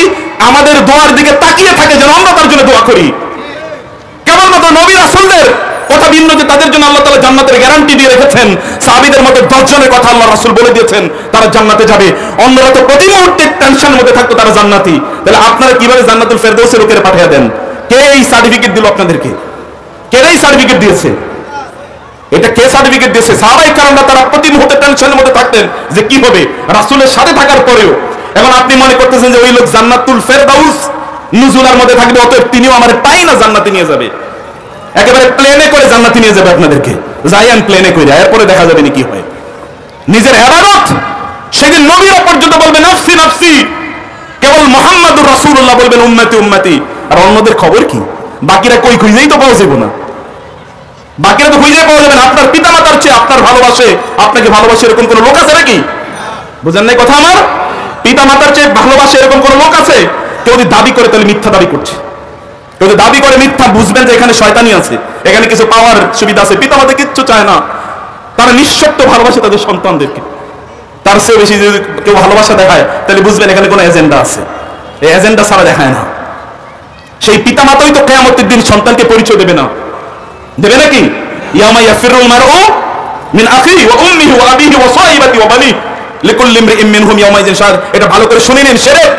আমাদের দোয়ার দিকে তাকিয়ে থাকে যেন আমরা তার জন্য দোয়া করি। কেবলমাত্র নবী রাসূলদের কথা ভিন্ন, যে তাদের জন্য আল্লাহ তাআলা জান্নাতের গ্যারান্টি দিয়ে রেখেছেন। সাহাবীদের মধ্যে 10 জনের কথা আল্লাহ রাসূল বলে দিয়েছেন তারা জান্নাতে যাবে। অন্যরা তো প্রতি মুহূর্তে টেনশনের মধ্যে থাকতো তারা জান্নাতি। তাহলে আপনারা কিভাবে জান্নাতুল ফেরদাউসের লোকেরা পাঠিয়ে দেন? কে এই সার্টিফিকেট দিল আপনাদেরকে? কে এই সার্টিফিকেট দিয়েছে? এটা কে সার্টিফিকেট দিয়েছে? সাহাবায়ে কেরামরা তারা প্রতি মুহূর্তে টেনশনের মধ্যে থাকতেন যে কি হবে রাসূলের সাথে থাকার পরেও। এখন আপনি মনে করতেছেন যে ওই লোক জান্নাতুল ফেরদাউস নুজুলার মধ্যে থাকবে, অতএব তিনিও আমার পাই না জান্নাতে নিয়ে যাবে। একেবারে প্লেনে করে জান্নাতে নিয়ে যাবে আপনাদেরকে। যাইয়েন প্লেনে করে, এরপরে দেখা যাবে কি হয়। নিজের ইবাদত সেদিন নবীরা পর্যন্ত বলবে নাফসি নাফসি, কেবল মুহাম্মাদুর রাসূলুল্লাহ বলবেন উম্মতি উম্মতি। আর অন্যদের খবর কি? বাকিরা কই খুঁজেই তো পাওয়া যাবে না, বাকিরা তো খুঁজেই পাওয়া যাবে না। আপনার পিতামাতার চেয়ে আপনার ভালোবাসে, আপনাকে ভালোবাসে এরকম কোন লোক আছে নাকি? বুঝেন নাই কথা আমার? পিতামাতার চেয়ে ভালোবাসে এরকম কোন লোক আছে? কেউ যদি দাবি করে তাহলে মিথ্যা দাবি করছে। কেউ যদি দাবি করে মিথ্যা, বুঝবেন যে এখানে শয়তানি আছে, এখানে কিছু পাওয়ার সুবিধা আছে। পিতামাতা কিচ্ছু চায় না, তারা নিঃশর্ত ভালোবাসে তাদের সন্তানদেরকে। তার চেয়ে বেশি যদি কেউ ভালোবাসা দেখায় তাহলে বুঝবেন এখানে কোনো এজেন্ডা আছে। এই এজেন্ডা ছাড়া দেখায় না। সেই পিতামাতাই তো কিয়ামতের দিন সন্তানকে পরিচয় দেবে না, দেবে নাকি? ইয়ামা ইয়াফিরুল মারউ মিন আখিহি ওয়া উম্মিহি ওয়া আবিহি ওয়া সাহিবাতি ওয়া বানিহি লিকুল্লি ইমরিইন মিনহুম ইয়াওমাইযিন শার। এটা ভালো করে শুনে নিন। শিরক,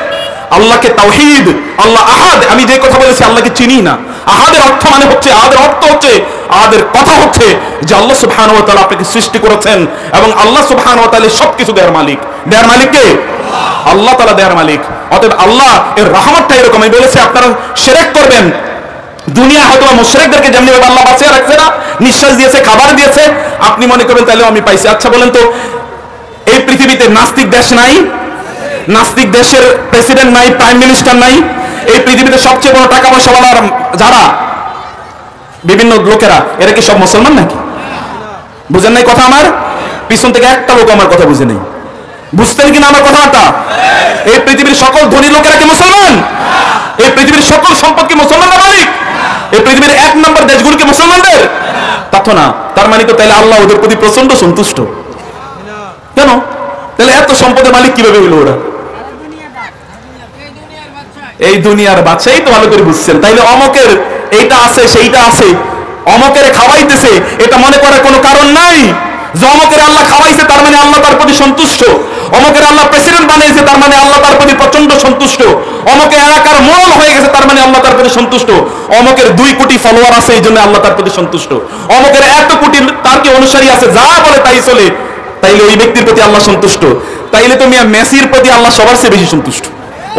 আল্লাহকে তাওহীদ, আল্লাহ আহাদ। আমি যে কথা বলেছি আল্লাহকে চিনি না। আহাদের অর্থ মানে হচ্ছে, আহাদের অর্থ হচ্ছে, আহাদের কথা হচ্ছে যে আল্লাহ সুবহানাহু ওয়া তাআলা আপনাকে সৃষ্টি করেছেন এবং আল্লাহ সুবহানাহু ওয়া তাআলা সবকিছু দেয়ার মালিক। দেয়ার মালিক কে? আল্লাহ তাআলা দেয়ার মালিক। অতএব আল্লাহ এর রহমতটা এরকম। আমি বলেছি আপনারা শিরক করবেন, দুনিয়া হয়তো মুশরিকদেরকে যেমনি ভাবে আল্লাহ বাঁচিয়ে রাখছে না, নিঃশ্বাস দিয়েছে, খাবার দিয়েছে, আপনি মনে করবেন তাহলে আমি পাইছি। আচ্ছা বলেন তো, এই পৃথিবীতে নাস্তিক দেশ নাই? নাস্তিক দেশের প্রেসিডেন্ট নাই, প্রাইম মিনিস্টার নাই? এই পৃথিবীতে সবচেয়ে বড় টাকা পয়সাওয়ালার যারা বিভিন্ন লোকেরা, এরা কি সব মুসলমান নাকি? বুঝেন নাই কথা আমার? পিছন থেকে একটা লোক আমার কথা বুঝে নেই। বুঝতেন কিনা আমার কথাটা? এই পৃথিবীর সকল ধনী লোকেরা কি মুসলমান? এই পৃথিবীর সকল সম্পদ কি মুসলমানরা মালিক? এই পৃথিবীর এক নম্বর দেশগুলো কি মুসলমানদের? তা তো না। তার মানে তো তাহলে আল্লাহ ওদের প্রতি প্রচন্ড সন্তুষ্ট। কেন? তাহলে এত সম্পদের মালিক কিভাবে হইল ওরা? এই দুনিয়ার বাদশাই তো ভালো করে বুঝছেন। তাইলে অমকের এইটা আছে সেইটা আছে, অমকের খাওয়াইতেছে, এটা মনে করার কোনো কারণ নাই যে অমকের আল্লাহ খাওয়াইছে তার মানে আল্লাহ তার প্রতি সন্তুষ্ট। অমকের আল্লাহ প্রেসিডেন্ট বানিয়েছে তার মানে আল্লাহ তার প্রতি প্রচন্ড সন্তুষ্ট। অমকের এলাকার মোড়ল হয়ে গেছে তার মানে আল্লাহ তার প্রতি সন্তুষ্ট। অমকের 2 কোটি ফলোয়ার আছে এই জন্য আল্লাহ তার প্রতি সন্তুষ্ট। অমকের এত কোটি তার কি অনুসারী আছে, যা বলে তাই চলে, তাইলে ওই ব্যক্তির প্রতি আল্লাহ সন্তুষ্ট। তাইলে তো মিয়া মেসির প্রতি আল্লাহ সবার চেয়ে বেশি সন্তুষ্ট।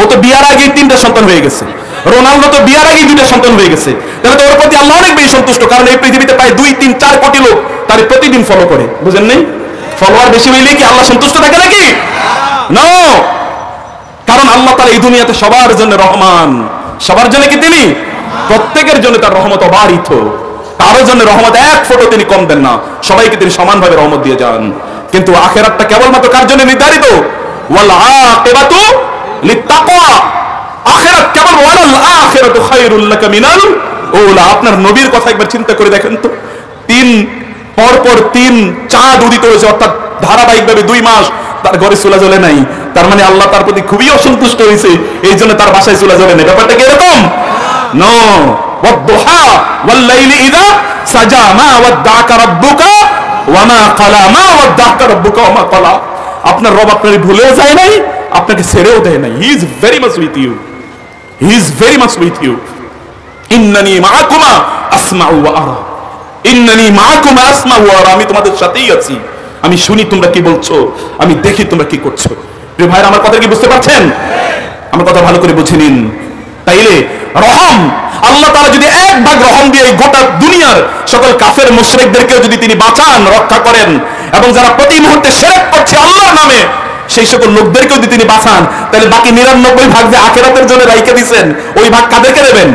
ও তো বিয়ার আগেই 3টা সন্তান হয়ে গেছে। রোনালদো তো বিয়ার আগেই 2টা সন্তান হয়ে গেছে। তাহলে তো ওর প্রতি আল্লাহ অনেক বেশি সন্তুষ্ট, কারণ এই পৃথিবীতে প্রায় 2, 3, 4 কোটি লোক তার প্রতিদিন ফলো করে। বুঝেন নাই? ফলোয়ার বেশি হইলে কি আল্লাহ সন্তুষ্ট থাকে নাকি? নো। কারণ আল্লাহ তাআলা এই দুনিয়াতে সবার জন্য রহমান। সবার জন্য কি তিনি? প্রত্যেকের জন্য তার রহমত অবারিত। কারোর জন্য রহমত এক ফোঁটা তিনি কম দেন না, সবাইকে তিনি সমানভাবে রহমত দিয়ে যান। কিন্তু আখিরাতটা কেবলমাত্র কার জন্য নির্ধারিত? ওয়াল আকিবাতু লিত্তাকওয়া। আখিরাত কেবল ওয়াল আখিরাতু খায়রুল লাকা মিনাল উলা। আপনার নবীর কথা একবার চিন্তা করে দেখেন তো, 3 পরপর 3 চাঁদ উদিত হয়েছে, অর্থাৎ ধারাবাহিকভাবে 2 মাস তার ঘরে চুলা জ্বলে নাই। তার মানে আল্লাহ তার প্রতি খুবই অসন্তুষ্ট হয়েছে, এই জন্য তার বাসায় চুলা জ্বলে নাই। ব্যাপারটা কি এরকম? নো। ওয়াদ-দুহা ওয়াল-লাইলি ইযা সাজা মা ওয়াদ্দাকা রাব্বুকা ওয়া মা ক্বালা। মা ওয়াদ্দাকা রাব্বুকা ওয়া মা ক্বালা। আপনার রব আপনাকে ভুলেও যায় নাই, আপনাকে ছেড়েও দেয় নাই। He is very much with you. He is very much with you. ইন্নানি মাআকুমা আসমাউ ওয়া আরা। ইন্নানি মাআকুমা আসমাউ ওয়া আরা। আমি তোমাদের সাথেই আছি, আমি শুনি তোমরা কি বলছো, আমি দেখি তোমরা কি করছো। প্রিয় ভাইরা, আমার কথা কি বুঝতে পারছেন? আমার কথা ভালো করে বুঝে নিন। তাইলে রহম, আল্লাহ তাআলা যদি 1 ভাগ রহম দিয়ে এই গোটা দুনিয়ার সকল কাফের মুশরিকদেরকে যদি তিনি বাঁচান, রক্ষা করেন, এবং যারা প্রতি মুহূর্তে শিরক করছে আল্লাহর নামে, সেই সকল লোকদেরকেও যদি তিনি বাঁচান, তাহলে বাকি 99 ভাগ যে আখিরাতের জন্য রাইখে দিয়েছেন, ওই ভাগ কাদেরকে দেবেন?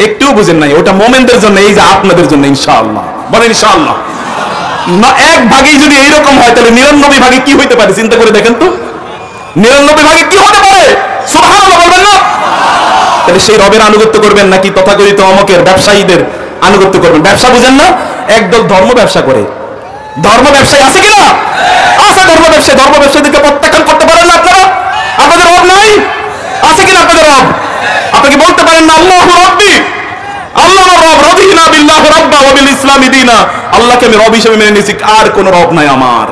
একটু বুঝেন নাই? ওটা মোমেনদের জন্য, এই যে আপনাদের জন্য ইনশাআল্লাহ। বলেন ইনশাআল্লাহ। না, 1 ভাগেই যদি এইরকম হয়, তাহলে 99 ভাগে কি হইতে পারে? চিন্তা করে দেখেন তো, 99 ভাগে কি হতে পারে? সুবহানাল্লাহ বলবেন না? তাহলে সেই রবের আনুগত্য করবেন নাকি তথাকথিত অমকের ব্যবসায়ীদের আনুগত্য করবেন? ব্যবসা বুঝেন না? একদল ধর্ম ব্যবসা করে। ধর্ম ব্যবসায়ী আছে কিনা? আছে ধর্ম ব্যবসায়ী। ধর্ম ব্যবসায়ীদেরকে প্রত্যাখ্যান করতে পারেন না আপনারা? আপনাদের রব নাই? আছে কিনা আপনাদের রব? আপনাকে বলতে পারেন না আল্লাহু রাব্বি, আল্লাহ রব, রাদিনা বিল্লাহি রাব্বা ওয়া বিল ইসলামি দীনা। আল্লাহকে আমি রব হিসেবে মেনে নিয়েছি, আর কোন রব নাই আমার।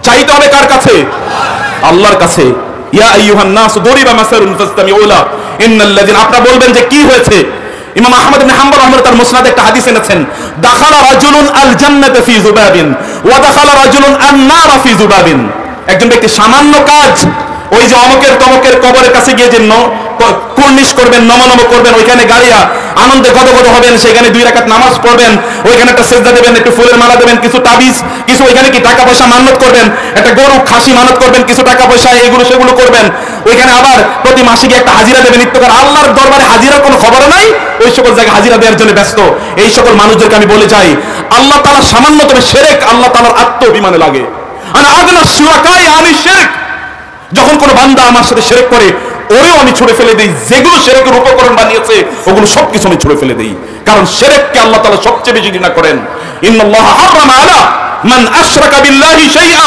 চাইতে হবে কার কাছে? আল্লাহর কাছে। ইয়া আইয়ুহান নাস দুরিবা মাসালুন ফাসতামিউ লা ইন্নাল্লাযিনা। আপনারা বলবেন যে কি হয়েছে? ইমাম আহমদ ইবনে হাম্বল রাহিমাহুল্লাহ তার মুসনাদে একটা হাদিস এনেছেন, দাখালা রাজুলুন আল জান্নাতা ফি যুবাবিন ওয়া দাখালা রাজুলুন আন নারা ফি যুবাবিন। একজন ব্যক্তি সামান্য কাজ, ওই যে অমকের তমকের কবরের কাছে গিয়ে যে কুর্নিশ করবেন, নমনম করবেন, ওইখানে গাড়িয়া আনন্দে গদগদ হবেন, সেখানে 2 রাকাত নামাজ পড়বেন, ওইখানে একটা সেজদা দেবেন, একটু ফুলের মালা দেবেন, কিছু তাবিজ, কিছু ওইখানে কি টাকা পয়সা মানত করবেন, একটা গরু খাসি মানত করবেন, কিছু টাকা পয়সা এগুলো সেগুলো করবেন, ওইখানে আবার প্রতি মাসে গিয়ে একটা হাজিরা দেবেন, নিত্যকার। আল্লাহর দরবারে হাজিরার কোনো খবর নাই, ওই সকল জায়গায় হাজিরা দেওয়ার জন্য ব্যস্ত। এই সকল মানুষদেরকে আমি বলে যাই, আল্লাহ তাআলা সামান্যতম শিরক আল্লাহ তাআলার আত্মঅভিমানে লাগে। আনা আগনা শুরাকাই আনি শিরক। যখন কোনো বান্দা আমার সাথে শিরক করে, ওরেও আমি ছুড়ে ফেলে দেই। যেগুলো শিরকের উপকরণ বানিয়েছে ওগুলো সবকিছু আমি ছুড়ে ফেলে দেই, কারণ শিরককে আল্লাহ তাআলা সবচেয়ে বেশি ঘৃণা করেন। ইন্নাল্লাহা হারামা আলা মান আশরাকা বিল্লাহি শাইআ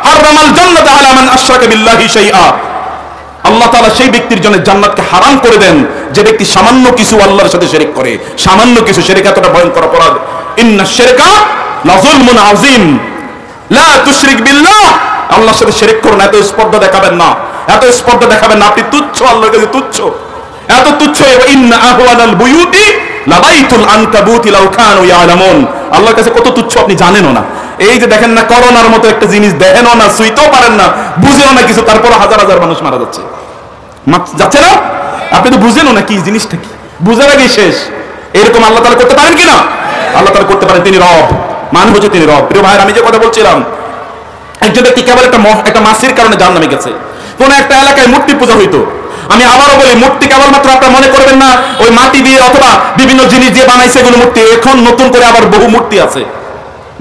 হারামাল জান্নাতা আলা মান আশরাকা বিল্লাহি শাইআ। আল্লাহ তাআলা সেই ব্যক্তির জন্য জান্নাতকে হারাম করে দেন যে ব্যক্তি সামান্য কিছু আল্লাহর সাথে শিরক করে। সামান্য কিছু। শিরক এতটা ভয়ঙ্কর অপরাধ। ইন্নাশ শিরকা লাযুলমুন আযীম লা তুশরিক বিল্লাহ। আল্লাহর সাথে শিরক করুন, এত স্পর্ধা দেখাবেন না, এত স্পর্ধা দেখাবেন না। আপনি তুচ্ছ, আল্লাহর কাছে তুচ্ছ, এত তুচ্ছ। ইন্না আহওয়ানাল বুয়ুতি লাবাইতুল আনকাবুতি লাউ কানু ইয়ালামুন। আল্লাহর কাছে কত তুচ্ছ আপনি জানেনও না। এই যে দেখেন না, করোনার মতো একটা জিনিস দেখেনও না, সুইতেও পারেন না, বুঝেও না কিছু, তারপর হাজার হাজার মানুষ মারা যাচ্ছে, যাচ্ছে না? আপনি তো বুঝেনও না কি জিনিসটা কি। বুঝার আগে শেষ। এরকম আল্লাহ তাআলা করতে পারেন কিনা? আল্লাহ তাআলা করতে পারেন, তিনি রব, মানে হচ্ছে তিনি রব। প্রিয় ভাইয়ের, আমি যে কথা বলছিলাম, একজন ব্যক্তি কেবল একটা মাসির কারণে জাহান্নামে গেছে। কোন একটা এলাকায় মূর্তি পূজা হইতো। আমি আবারও বলি, মূর্তি কেবলমাত্র আপনারা মনে করবেন না ওই মাটি দিয়ে অথবা বিভিন্ন জিনিস দিয়ে বানাইছে এগুলো মূর্তি। এখন নতুন করে আবার বহু মূর্তি আছে,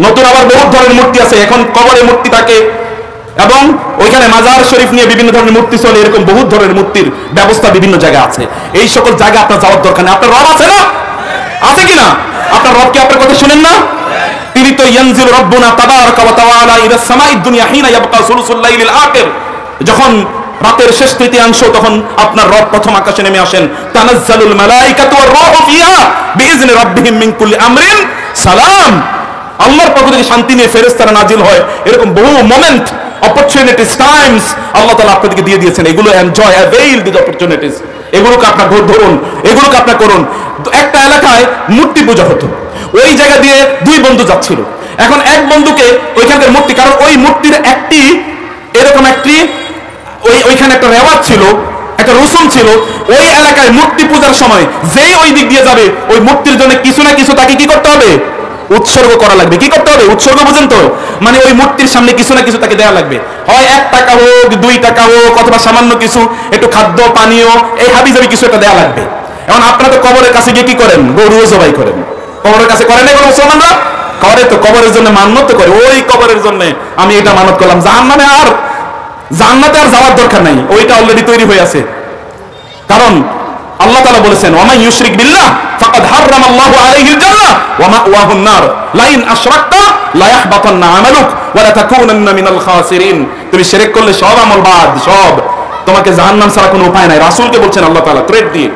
নতুন আবার বহু ধরনের মূর্তি আছে। এখন কবরে মূর্তি থাকে এবং ওইখানে মাজার শরীফ নিয়ে বিভিন্ন ধরনের মূর্তি চলে। এরকম বহু ধরনের মূর্তির ব্যবস্থা বিভিন্ন জায়গায় আছে। এই সকল জায়গায় আপনার যাওয়ার দরকার নেই। আপনার রব আছে না? আছে কিনা? আপনার রবকে আপনার কথা শুনেন না? তিনি তো ইয়ানজিল রাব্বুনা তাবারাকা ওয়া তাআলা ইলা সামাঈদ দুনিয়া হিনা ইয়াবকা সুলুসুল লাইলিল আখির, যখন রাতের শেষ তৃতীয়াংশ, তখন আপনার রব প্রথম আকাশে নেমে আসেন। তানাজ্জালুল মালাইকাতু ওয়ার রূহু ফিহা বিইজনি রাব্বিহিম মিন কুল্লি আমরিন সালাম। আল্লাহর পক্ষ থেকে শান্তি নিয়ে ফেরেশতারা নাজিল হয়। এরকম বহু মোমেন্ট, অপরচুনিটিস, টাইমস আল্লাহ তাআলা আপনাদেরকে দিয়ে দিয়েছেন। এগুলো এনজয়, অ্যাভেইল দিস অপরচুনিটিস। এগুলোকে আপনার ধরুন, এগুলোকে আপনার করুন। একটা এলাকায় মূর্তি পূজা হতো। ওই জায়গা দিয়ে দুই বন্ধু যাচ্ছিল। এখন এক বন্ধুকে ওইখানকার মূর্তি, কারণ ওই মূর্তির একটি এরকম একটি ওইখানে একটা রেওয়াজ ছিল, একটা রসুম ছিল। ওই এলাকায় মূর্তি পূজার সময় যেই ওই দিক দিয়ে যাবে, ওই মূর্তির জন্য কিছু না কিছু তাকে কি করতে হবে? উৎসর্গ করা লাগবে। কি করতে হবে? উৎসর্গ, বুঝেন তো? মানে ওই মূর্তির সামনে কিছু না কিছু তাকে দেওয়া লাগবে। হয় 1 টাকা হোক, 2 টাকা হোক, অথবা সামান্য কিছু একটু খাদ্য পানীয়, এই হাবিজাবি কিছু একটা দেওয়া লাগবে। এখন আপনারা তো কবরের কাছে গিয়ে কি করেন? গরুও জবাই করেন। কবরের কাছে করেন এগুলো মুসলমানরা? করে তো, কবরের জন্য মান্যত করে। ওই কবরের জন্য আমি এটা মানত করলাম, জাহান্নামে আর জান্নাতে আর যাওয়ার দরকার নাই, ওইটা অলরেডি তৈরি হয়ে আছে। কারণ আল্লাহ তাআলা বলেছেন, ওয়া মান ইউশরিক বিল্লাহ ফাকাদ হারামাল্লাহু আলাইহিল জান্নাহ ওয়া মাওয়াহুন নার লা ইন আশরাকতা লা ইয়াহবাতান্না আমালুক ওয়া লা তাকুনান্না মিনাল খাসিরিন। তুমি শিরক করলে সব আমল বাদ, সব, তোমাকে জাহান্নাম ছাড়া কোনো উপায় নাই। রাসূলকে বলছেন আল্লাহ তাআলা থ্রেট দিয়ে,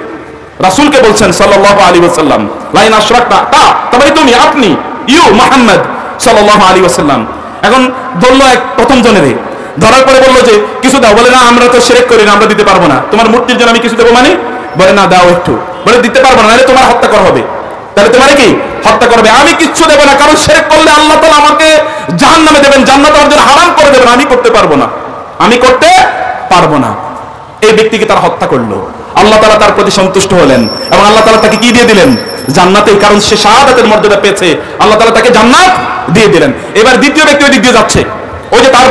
রাসূলকে বলছেন সাল্লাল্লাহু আলাইহি ওয়াসাল্লাম, লা ইন আশরাকতা, তবে তুমি, আপনি, ইউ মুহাম্মদ সাল্লাল্লাহু আলাইহি ওয়াসাল্লাম। এখন ধরলো এক প্রথম জনেরে, ধরার পরে বললো যে কিছু দাও। বলে না, আমরা তো শিরক করি না, আমরা দিতে পারবো না। তোমার মূর্তির জন্য আমি কিছু দেবো মানে? বলে না, দাও একটু। বলে দিতে পারবো না, নাহলে তোমার হত্যা করা হবে। তাহলে তোমার কি হত্যা করবে? আমি কিচ্ছু দেবো না, কারণ শিরক করলে আল্লাহ তাআলা আমাকে জাহান্নামে দেবেন, জান্নাত আমার জন্য হারাম করে দেবেন। আমি করতে পারবো না, আমি করতে পারবো না। এই ব্যক্তিকে তারা হত্যা করলো। আল্লাহ তাআলা তার প্রতি সন্তুষ্ট হলেন এবং আল্লাহ তাআলা তাকে কি দিয়ে দিলেন? জান্নাতের, কারণ সে শাহাদাতের মর্যাদা পেয়েছে। আল্লাহ তাআলা তাকে জান্নাত দিয়ে দিলেন। এবার দ্বিতীয় ব্যক্তি ওই দিক দিয়ে যাচ্ছে, ওই যে তার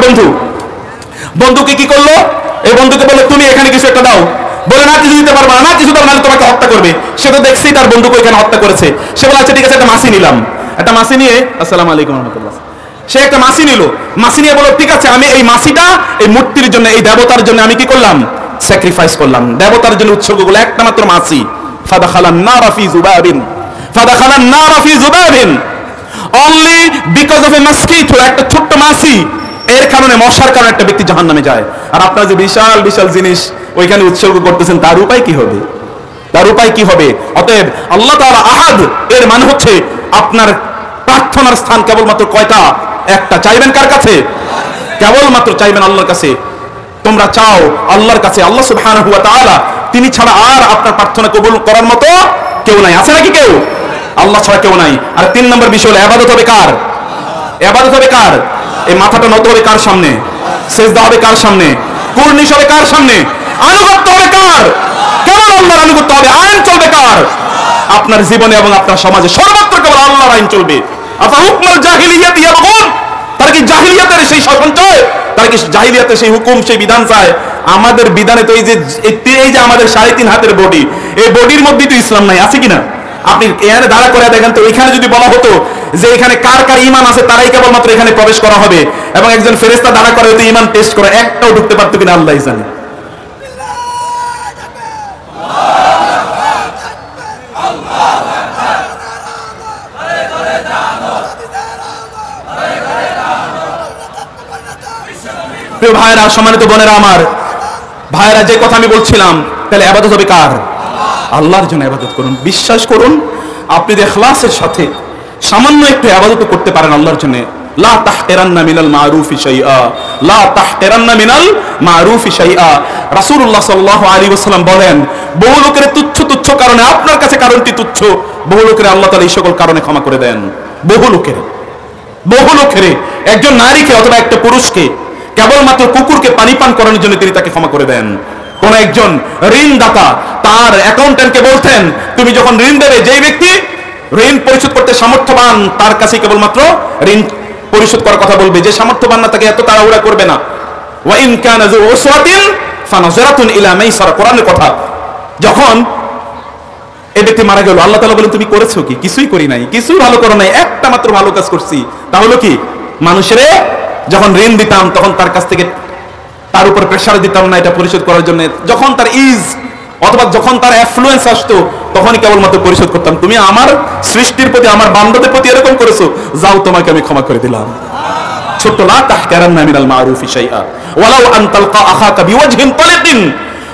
বন্ধুকে কি করলো? এই বন্ধুকে বললো, তুমি এখানে কিছু একটা দাও। বলে না, কিছু দিতে পারবো না, কিছু দাও, নাহলে তোমাকে হত্যা করবে। সে তো দেখছি তার বন্ধুকে এখানে হত্যা করেছে। সে বলে, আচ্ছা ঠিক আছে, একটা মাছি নিলাম। একটা মাছি নিয়ে, আসসালামু আলাইকুম ওয়া রাহমাতুল্লাহ, সে একটা মাছি নিল। মাছি নিয়ে বলল, ঠিক আছে, আমি এই মাছিটা এই মূর্তির জন্য, এই দেবতার জন্য আমি কি করলাম? স্যাক্রিফাইস করলাম, দেবতার জন্য উৎসর্গ করলাম। একটা মাত্র মাছি। ফাদাখালান নারা ফি যুবাবিন, ফাদাখালান নারা ফি যুবাবিন, only because of a mosquito, একটা ছোট্ট মাছি, এর কারণে, মশার কারণে একটা ব্যক্তি জাহান্নামে যায়। আর আপনারা যে বিশাল বিশাল জিনিস ওইখানে উৎসর্গ করতেছেন, তার উপায় কি হবে? তার উপায় কি হবে? অতএব আল্লাহ তাআলা আহাদ, এর মানে হচ্ছে আপনার প্রার্থনার স্থান কেবলমাত্র কয়টা? একটা। চাইবেন কার কাছে? কেবলমাত্র চাইবেন আল্লাহর কাছে। তোমরা চাও আল্লাহর কাছে। আল্লাহ সুবহানাহু ওয়া তাআলা, তিনি ছাড়া আর আপনার প্রার্থনা কবুল করার মতো কেউ নাই। আছে নাকি কেউ? আল্লাহ ছাড়া কেউ নাই। আর 3 নম্বর বিষয় হলো, ইবাদত হবে কার? ইবাদত হবে কার? এই মাথাটা নত হবে কার সামনে? সেজদা হবে কার সামনে? কুরনিশ হবে কার সামনে? আনুগত্য হবে কার? কেবল আল্লাহর আনুগত্য হবে। আইন চলবে কার? আপনার জীবনে এবং আপনার সমাজে সর্বত্র কেবল আল্লাহর আইন চলবে। আফা হুকমাল জাহিলিয়াতি ইয়াবগুন, তারা কি জাহিলিয়াতের সেই শাসন চায়? তারা কি জাহিলিয়াতের সেই হুকুম, সেই বিধান চায়? আমাদের বিধানে তো এই যে আমাদের 3.5 হাতের বডি, এই বডির মধ্যেই তো ইসলাম নাই। আছে কিনা? আপনি এখানে দাঁড়া করে দেখেন তো, এখানে যদি বলা হতো যে এখানে কার কার ঈমান আছে, তারাই কেবলমাত্র এখানে প্রবেশ করা হবে, এবং একজন ফেরেশতা দাঁড়া করে হয়তো ঈমান টেস্ট করে, একটাও ঢুকতে পারতো কিনা আল্লাহই জানে। প্রিয় ভাইরা, সম্মানিত বোনেরা আমার, ভাইরা, যে কথা আমি বলছিলাম, তাহলে ইবাদত হবে কার? আল্লাহর জন্য ইবাদত করুন। বিশ্বাস করুন, আপনি যদি ইখলাসের সাথে সামান্য একটু ইবাদত করতে পারেন আল্লাহর জন্য, লা তাহকিরান্না মিনাল মারুফি শাইআ, লা তাহকিরান্না মিনাল মারুফি শাইআ। রাসূলুল্লাহ সাল্লাল্লাহু আলাইহি ওয়াসাল্লাম বলেন, বহু লোকের তুচ্ছ তুচ্ছ কারণে, আপনার কাছে কারণটি তুচ্ছ, বহু লোকের আল্লাহ তাআলা এই সকল কারণে ক্ষমা করে দেন। বহু লোকের একজন নারীকে অথবা একটা পুরুষকে কেবলমাত্র কুকুরকে পানি পান করানোর জন্য তিনি তাকে ক্ষমা করে দেন। কোন একজন ঋণদাতা তার অ্যাকাউন্টেন্টকে বলতেন, তুমি যখন ঋণ দেবে, যেই ব্যক্তি ঋণ পরিশোধ করতে সামর্থ্যবান তার কাছে কেবলমাত্র ঋণ পরিশোধ করার কথা বলবে, যে সামর্থ্যবান না তাকে এত তাড়াহুড়া করবে না। ওয়া ইন কানা যু উসওয়াতিন ফানাযারাতুন ইলা মাইসারা, কোরআনের কথা। যখন এই ব্যক্তি মারা গেল, আল্লাহ তাআলা বলেন, তুমি করেছো কি? কিছুই করি নাই, কিছুই ভালো করো নাই, একটা মাত্র ভালো কাজ করছি। তা হলো কি? মানুষের যখন ঋণ দিতাম তখন তার কাছ থেকে তার উপর প্রেসার দিতাম না এটা পরিশোধ করার জন্য। যখন তার ইজ অথবা যখন তার অ্যাফ্লুয়েন্স আসতো তখনই কেবলমাত্র পরিশোধ করতাম। তুমি আমার সৃষ্টির প্রতি, আমার বান্দাদের প্রতি এরকম করেছো, যাও তোমাকে আমি ক্ষমা করে দিলাম। ছোট্ট লা তাহকারান্না মিনাল মারুফি শাইআ ওয়ালাউ আন তালকা আখাকা বিওয়াজহিন তালিকিন,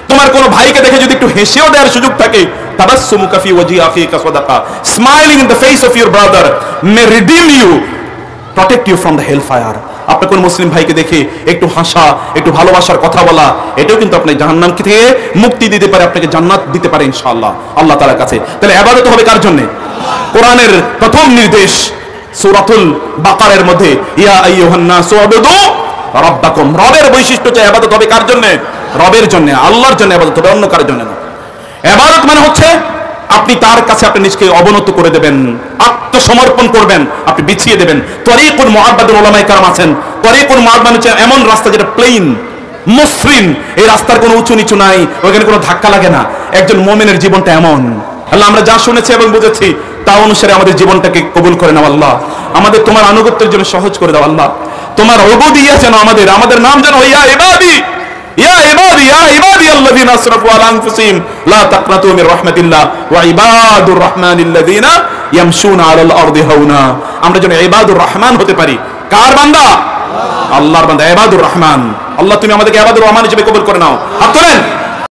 তোমার কোন ভাইকে দেখে যদি একটু হেসেও দেওয়ার সুযোগ থাকে, তাবাসসুমুকা ফি ওয়াজহি আখিকা সাদাকা, smiling in the face of your brother may redeem you, protect you from the hell fire. আপনার কোন মুসলিম ভাইকে দেখে একটু হাসা, একটু ভালোবাসার কথা বলা, এটাও কিন্তু আপনি জাহান্নাম থেকে মুক্তি দিতে পারে, আপনাকে জান্নাত দিতে পারে ইনশাআল্লাহ আল্লাহ তাআলার কাছে। তাহলে ইবাদত হবে কার জন্য? কোরআনের প্রথম নির্দেশ সূরাতুল বাকারার মধ্যে, ইয়া আইয়ুহান নাসু উবুদু রাব্বাকুম, রবের বৈশিষ্ট্য চাই। ইবাদত হবে কার জন্য? রবের জন্য, আল্লাহর জন্য ইবাদত হবে, অন্য কারোর জন্য না। ইবাদত মানে হচ্ছে আপনি তার কাছে আপনি নিজকে অবনত করে দেবেন, আত্মসমর্পণ করবেন, আপনি বিছিয়ে দেবেন। তরিকুল মুআব্বাদুল উলামায়ে কেরাম আছেন, তরিকুল মুআব্বাদ হচ্ছে এমন রাস্তা যেটা প্লেন মসৃণ, এই রাস্তার কোনো উঁচু নিচু নাই, ওখানে কোনো ধাক্কা লাগে না। একজন মুমিনের জীবনটা এমন। আল্লাহ, আমরা যা শুনেছি এবং বুঝেছি তা অনুসারে আমাদের জীবনটাকে কবুল করে নাও আল্লাহ। আমাদের তোমার আনুগত্যের জন্য সহজ করে দাও আল্লাহ। তোমার উবুদিয়্যাহ যেন আমাদের নাম যেন ইয়া ইবাদি, ইয়া ইবাদি, ইয়া ইবাদি আল্লাযীনা আসরাফু আলা আনফুসিহিম লা তাকনাতু মির রাহমাতিল্লাহ ওয়া ইবাদুর রাহমানিল্লাযীনা ইয়ামশুনা আলাল আরদি হাওনা। আমরা যেন ইবাদুর রহমান হতে পারি। কার বান্দা? আল্লাহর বান্দা, ইবাদুর রহমান। আল্লাহ তুমি আমাদেরকে ইবাদুর রহমান হিসেবে কবুল করে নাও। হাত তোলেন।